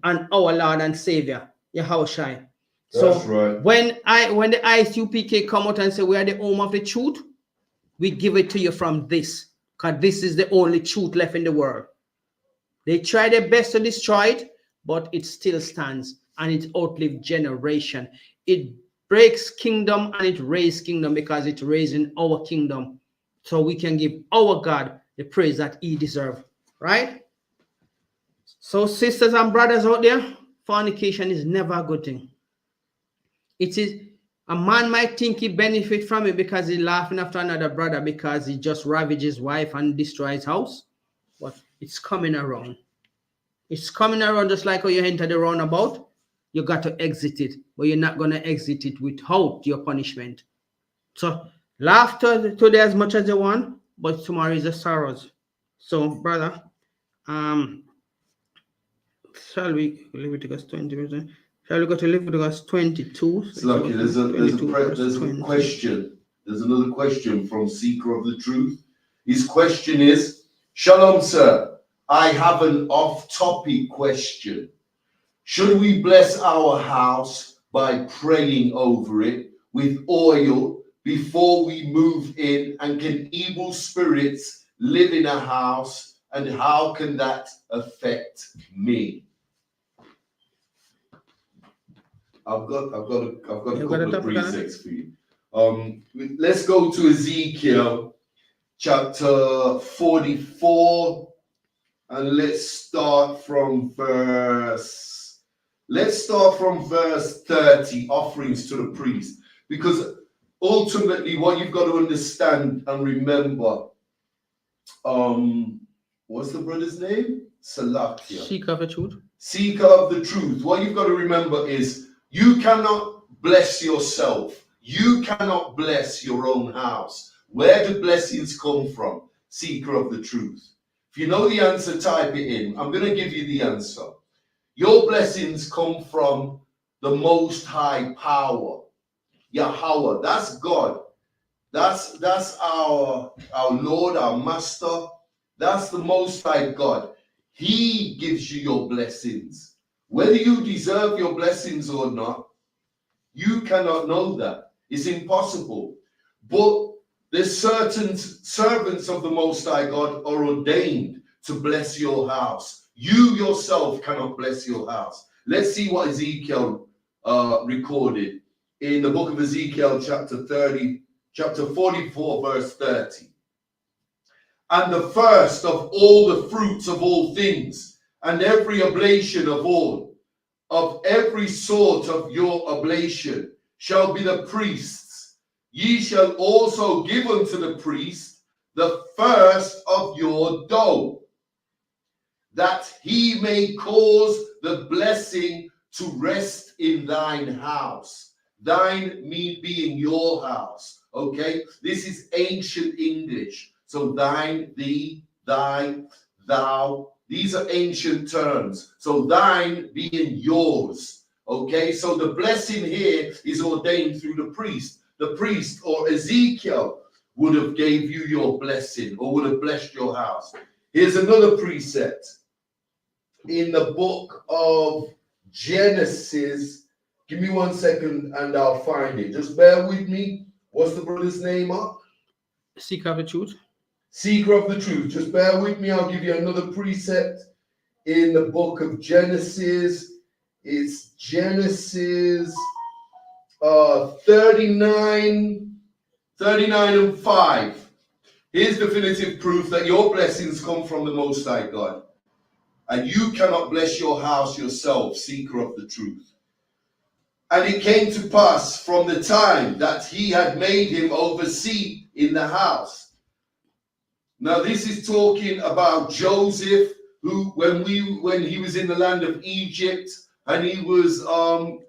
and our Lord and Savior, Yahushua. So right. when the ICUPK come out and say we are the home of the truth, we give it to you from this, because this is the only truth left in the world. They try their best to destroy it, but it still stands and it outlived generation. It breaks kingdom and it raises kingdom because it's raising our kingdom. So we can give our God the praise that he deserves, right? So sisters and brothers out there, fornication is never a good thing. It is, a man might think he benefit from it because he's laughing after another brother because he just ravaged his wife and destroyed his house. But it's coming around. It's coming around just like how you enter the roundabout. You got to exit it, but you're not going to exit it without your punishment. So laugh today as much as you want, but tomorrow is the sorrows. So, brother, shall we Leviticus 20%? Shall we go to Leviticus 22? It's lucky. There's a question. There's another question from Seeker of the Truth. His question is, Shalom, sir. I have an off-topic question. Should we bless our house by praying over it with oil before we move in? And can evil spirits live in a house and how can that affect me? I've got a couple of precepts for you. Let's go to Ezekiel chapter 44, and let's start from verse 30, offerings to the priest, because ultimately what you've got to understand and remember, what's the brother's name? Salakia. Seeker of the truth. Seeker of the truth. What you've got to remember is you cannot bless yourself. You cannot bless your own house. Where do blessings come from? Seeker of the truth. If you know the answer, type it in. I'm going to give you the answer. Your blessings come from the Most High Power. Yahweh. That's God. That's our Lord, our Master. That's the Most High God. He gives you your blessings. Whether you deserve your blessings or not, you cannot know that. It's impossible. But there's certain servants of the Most High God are ordained to bless your house. You yourself cannot bless your house. Let's see what Ezekiel recorded in the book of Ezekiel, chapter 44, verse 30. And the first of all the fruits of all things, and every oblation of every sort of your oblation, shall be the priest's. Ye shall also give unto the priest the first of your dough, that he may cause the blessing to rest in thine house. Thine me being your house. Okay, this is ancient English. So thine, thee, thy, thou. These are ancient terms. So thine being yours. Okay, so the blessing here is ordained through the priest. The priest or Ezekiel would have gave you your blessing or would have blessed your house. Here's another precept in the book of Genesis. Give me 1 second and I'll find it. Just bear with me. What's the brother's name up? Seeker of the truth. Seeker of the truth. Just bear with me. I'll give you another precept in the book of Genesis. It's Genesis 39 and 5. Here's definitive proof that your blessings come from the Most High God. And you cannot bless your house yourself, seeker of the truth. And it came to pass from the time that he had made him oversee in the house. Now this is talking about Joseph, who when he was in the land of Egypt and he was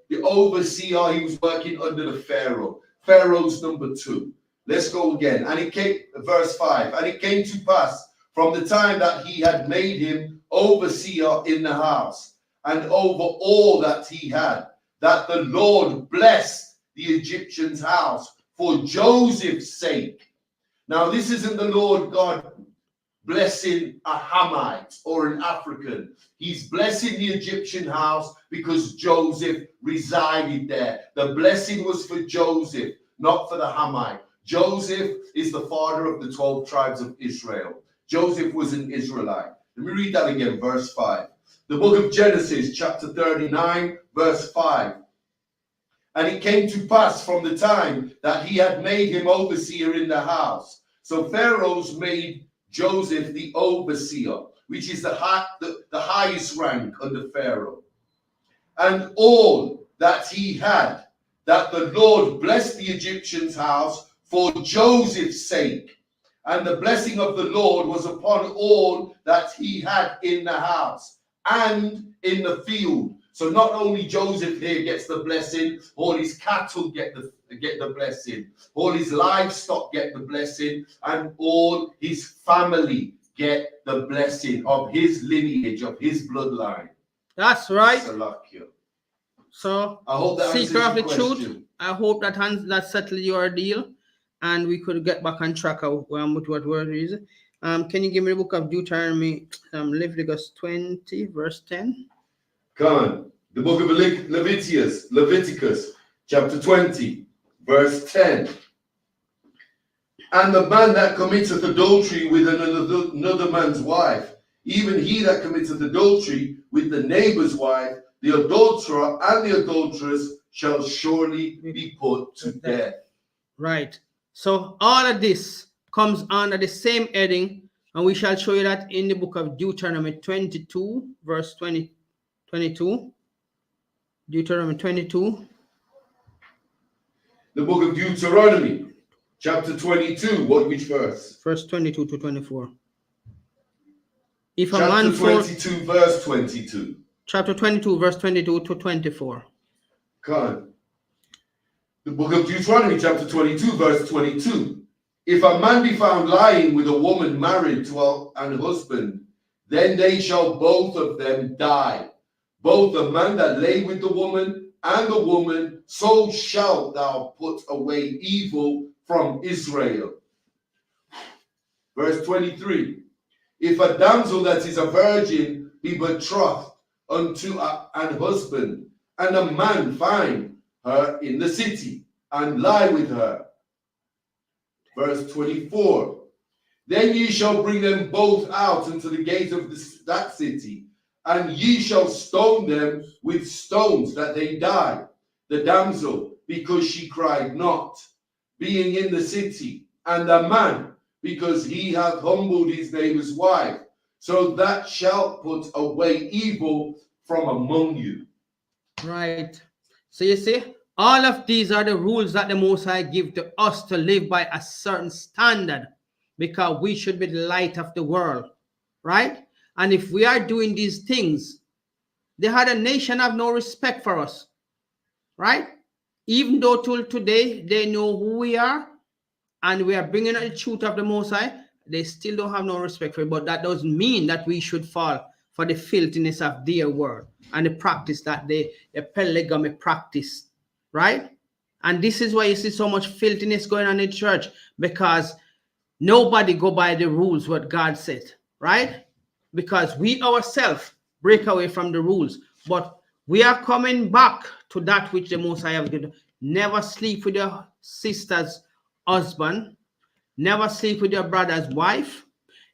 the overseer, he was working under the Pharaoh. Pharaoh's number 2. Let's go again. And it came, verse 5, and it came to pass from the time that he had made him overseer in the house and over all that he had, that the Lord blessed the Egyptian's house for Joseph's sake. Now, this isn't the Lord God blessing a Hamite or an African. He's blessing the Egyptian house because Joseph resided there. The blessing was for Joseph, not for the Hamite. Joseph is the father of the 12 tribes of Israel. Joseph was an Israelite. Let me read that again, verse 5. The book of Genesis, chapter 39, verse 5. And it came to pass from the time that he had made him overseer in the house. So Pharaoh's made Joseph the overseer, which is the highest rank under Pharaoh. And all that he had, that the Lord blessed the Egyptian's house for Joseph's sake. And the blessing of the Lord was upon all that he had in the house and in the field. So not only Joseph here gets the blessing, all his cattle get the blessing, all his livestock get the blessing, and all his family get the blessing of his lineage, of his bloodline. That's right. Salakia. So I hope that seeker of the question. truth. I hope that settled your deal, and we could get back on track with what word is. Can you give me the book of Deuteronomy, Leviticus 20, verse 10? Come on. The book of Leviticus, chapter 20, verse 10. And the man that committeth adultery with another man's wife Even he that committeth adultery with the neighbor's wife, the adulterer and the adulteress shall surely be put to death. Right. So all of this comes under the same heading, and we shall show you that in the book of Deuteronomy 22, verse 22. Deuteronomy 22. The book of Deuteronomy, chapter 22. Which verse? Verse 22 to 24. If a Chapter man 22, verse 22. Chapter 22, verse 22 to 24. Con. The book of Deuteronomy, chapter 22, verse 22. If a man be found lying with a woman married to an husband, then they shall both of them die. Both the man that lay with the woman and the woman, so shalt thou put away evil from Israel. Verse 23. If a damsel that is a virgin be betrothed unto an husband, and a man find her in the city, and lie with her. Verse 24. Then ye shall bring them both out into the gate of that city, and ye shall stone them with stones that they die. The damsel, because she cried not, being in the city, and the man, because he hath humbled his neighbor's wife. So that shall put away evil from among you. Right. So you see, all of these are the rules that the Most High give to us to live by a certain standard, because we should be the light of the world, right? And if we are doing these things, the other nation have no respect for us, right? Even though till today they know who we are, and we are bringing out the truth of the Most High, they still don't have no respect for it. But that doesn't mean that we should fall for the filthiness of their world and the practice that the polygamy practice, right? And this is why you see so much filthiness going on in church, because nobody go by the rules what God said, right? Because we ourselves break away from the rules. But we are coming back to that which the Most High have given. Never sleep with your sister's husband. Never sleep with your brother's wife.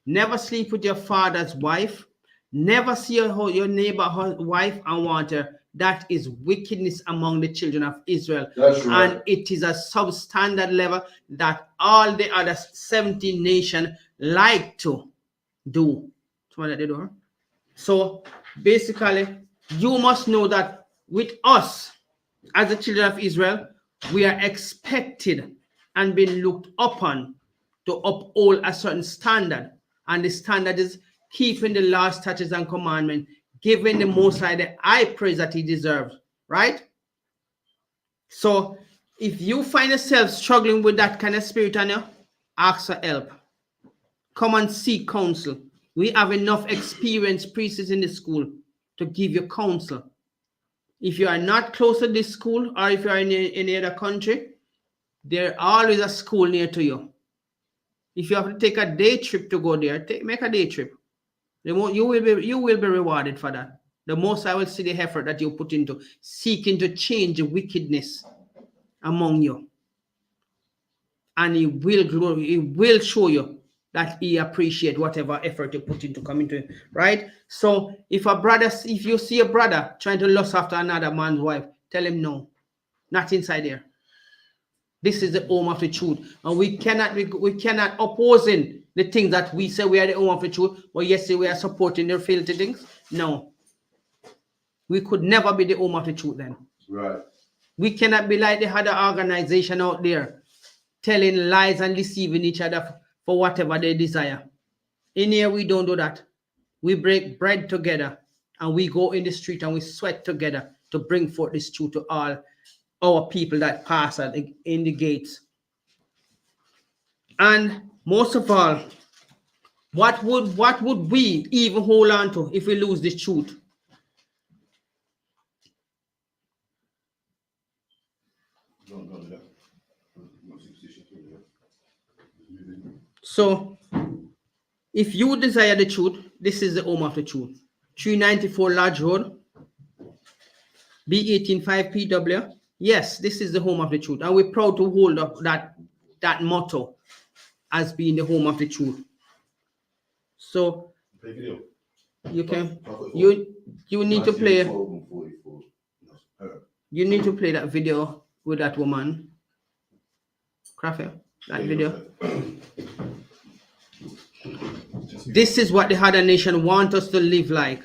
Never sleep with your father's wife. Never see your neighbor's wife and want her. That is wickedness among the children of Israel. That's right. And it is a substandard level that all the other 17 nations like to do. So basically, you must know that with us, as the children of Israel, we are expected and being looked upon to uphold a certain standard. And the standard is keeping the law, statutes, and commandments, giving the Most High the high praise that he deserves, right? So if you find yourself struggling with that kind of spirit on you, ask for help. Come and seek counsel. We have enough experienced priests in the school to give you counsel. If you are not close to this school, or if you are in any other country, there's always a school near to you. If you have to take a day trip to go there, make a day trip. You will be rewarded for that. The Most I will see the effort that you put into seeking to change the wickedness among you. And he will show you that he appreciates whatever effort you put into coming to him, right? So if you see a brother trying to lust after another man's wife, tell him no, not inside there. This is the home of the truth, and we cannot opposing the things that we say we are the home of the truth, but yes, we are supporting their filthy things. No, we could never be the home of the truth then. Right. We cannot be like the other organization out there, telling lies and deceiving each other for whatever they desire. In here, we don't do that. We break bread together, and we go in the street and we sweat together to bring forth this truth to all our people that pass in the gates. And most of all, what would we even hold on to if we lose this truth? So if you desire the truth, this is the home of the truth. 394 Lodge Road, B185 PW. Yes, this is the home of the truth, and we're proud to hold up that motto as being the home of the truth. So You can you need to play. You need to play that video with that woman. Crafty, that video. This is what the other nation want us to live like.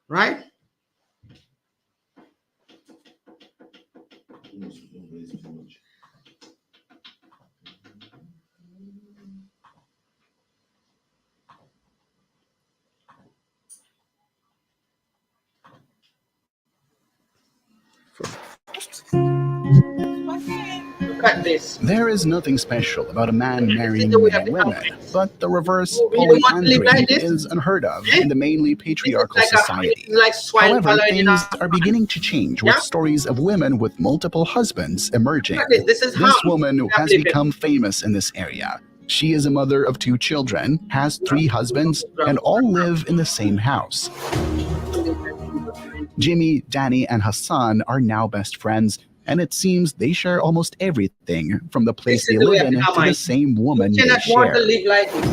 Right? Look at this. There is nothing special about a man marrying the way many of the women, confidence. but the reverse You don't want to live polyandry like this? is unheard of Eh? in the mainly patriarchal This is like society. like swine However, following in things our- are beginning to change with Yeah? stories of women with multiple husbands emerging. Look at this. This is This harm. woman Not has living. become famous in this area. She is a mother of 2 children, has 3 husbands, and all live in the same house. Jimmy, Danny, and Hassan are now best friends, and it seems they share almost everything from the place This they is the way live in of to the Haman. same woman You they cannot want to share. live like this.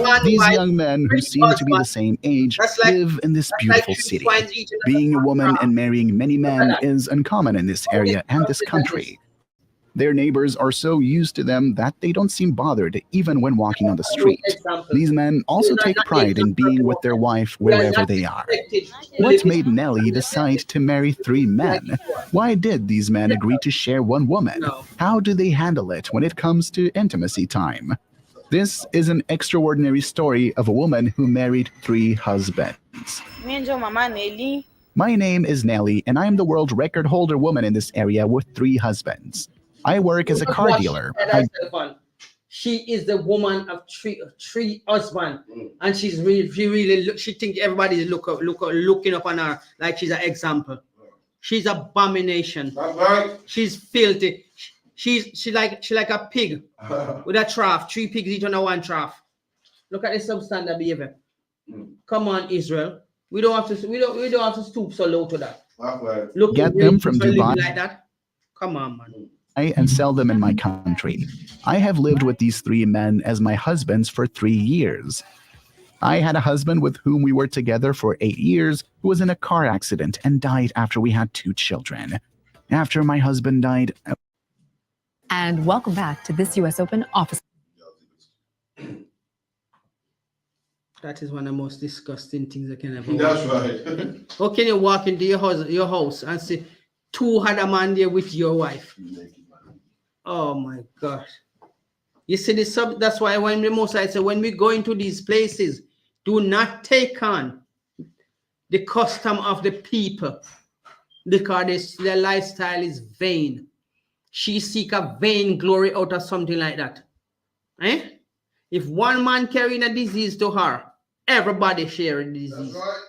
One These wife, young men, who 3 seem to be the husbands. same age, That's like- live in this that's beautiful like 3 city. swines eating at Being the a woman same and marrying many men that. is uncommon in this area and this country. Their neighbors are so used to them that they don't seem bothered even when walking on the street. These men also take pride in being with their wife wherever they are. What made Nellie decide to marry 3 men? Why did these men agree to share one woman? No. How do they handle it when it comes to intimacy time? This is an extraordinary story of a woman who married 3 husbands. My name is Nellie, and I am the world record holder woman in this area with 3 husbands. I work as a car Watch dealer. that telephone. She is the woman of three husbands, and she really she think everybody is looking up on her like she's an example. She's abomination. That's right. She's filthy. She like a pig with a trough. 3 pigs each under one trough. Look at the substandard behavior. Come on, Israel. We don't have to stoop so low to that. That's right. Look, Get them from Dubai. like that. Come on, man. And sell them in my country. I have lived with these 3 men as my husbands for 3 years. I had a husband with whom we were together for 8 years who was in a car accident and died after we had 2 children. After my husband died, And welcome back to this U.S. Open office. That is one of the most disgusting things I can ever That's watch. right. How can you walk into your house and see 2 other man there with your wife? Oh my God. You see this that's why when the Mosai said when we go into these places, do not take on the custom of the people because their lifestyle is vain. She seek a vain glory out of something like that. Eh? If one man carrying a disease to her, everybody sharing the disease. That's right.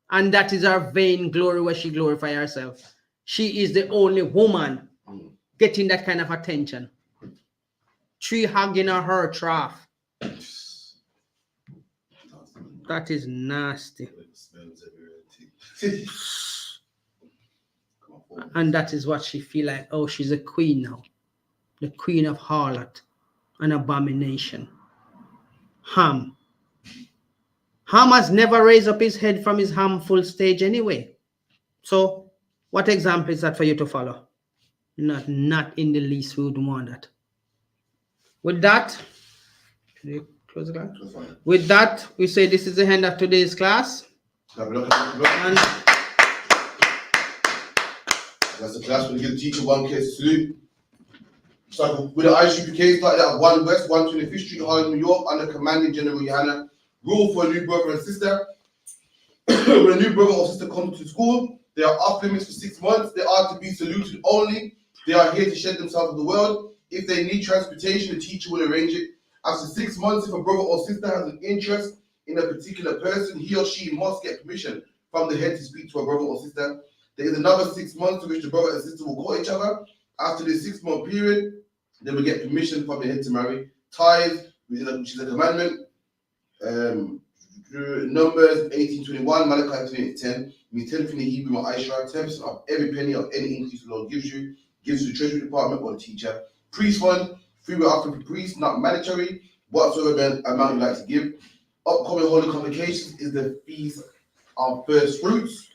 And that is her vain glory where she glorify herself. She is the only woman getting that kind of attention. 3 hugging her trough. That is nasty. And that is what she feel like. Oh, she's a queen now. The queen of harlot. An abomination. Ham has never raised up his head from his harmful stage anyway. So what example is that for you to follow? Not in the least. We would want that. With that, can you close the class? With that, we say this is the end of today's class. Have a look, have a look. And That's the class. We give the teacher 1 case salute. So with the ICPK started at 1 West, 125th Street, Harlem, New York, under commanding General Johanna. Rule for a new brother and sister. When a new brother or sister comes to school, they are off limits for 6 months. They are to be saluted only. They are here to shed themselves in the world. If they need transportation, the teacher will arrange it. After 6 months, if a brother or sister has an interest in a particular person, he or she must get permission from the head to speak to a brother or sister. There is another 6 months to which the brother and sister will call each other. After this 6-month period, they will get permission from the head to marry. Tithe, which is a commandment. Numbers 18:21, Malachi 28:10. Means 10th in the Hebrew or Aisha, 10% of every penny of any increase the Lord gives to the Treasury Department or the teacher. Priest fund, free will offer for priests, not mandatory. Whatsoever amount you like to give. Upcoming holy convocations is the Feast of First Fruits.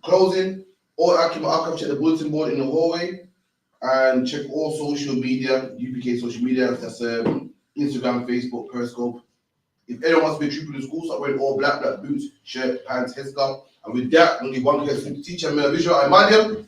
Closing, all archive, check the bulletin board in the hallway and check all social media, UPK social media, that's Instagram, Facebook, Periscope. If anyone wants to be a trooper in the school, start wearing all black boots, shirt, pants, headscarf. And with that, I'm going to give one question to teacher, Visual and Madian.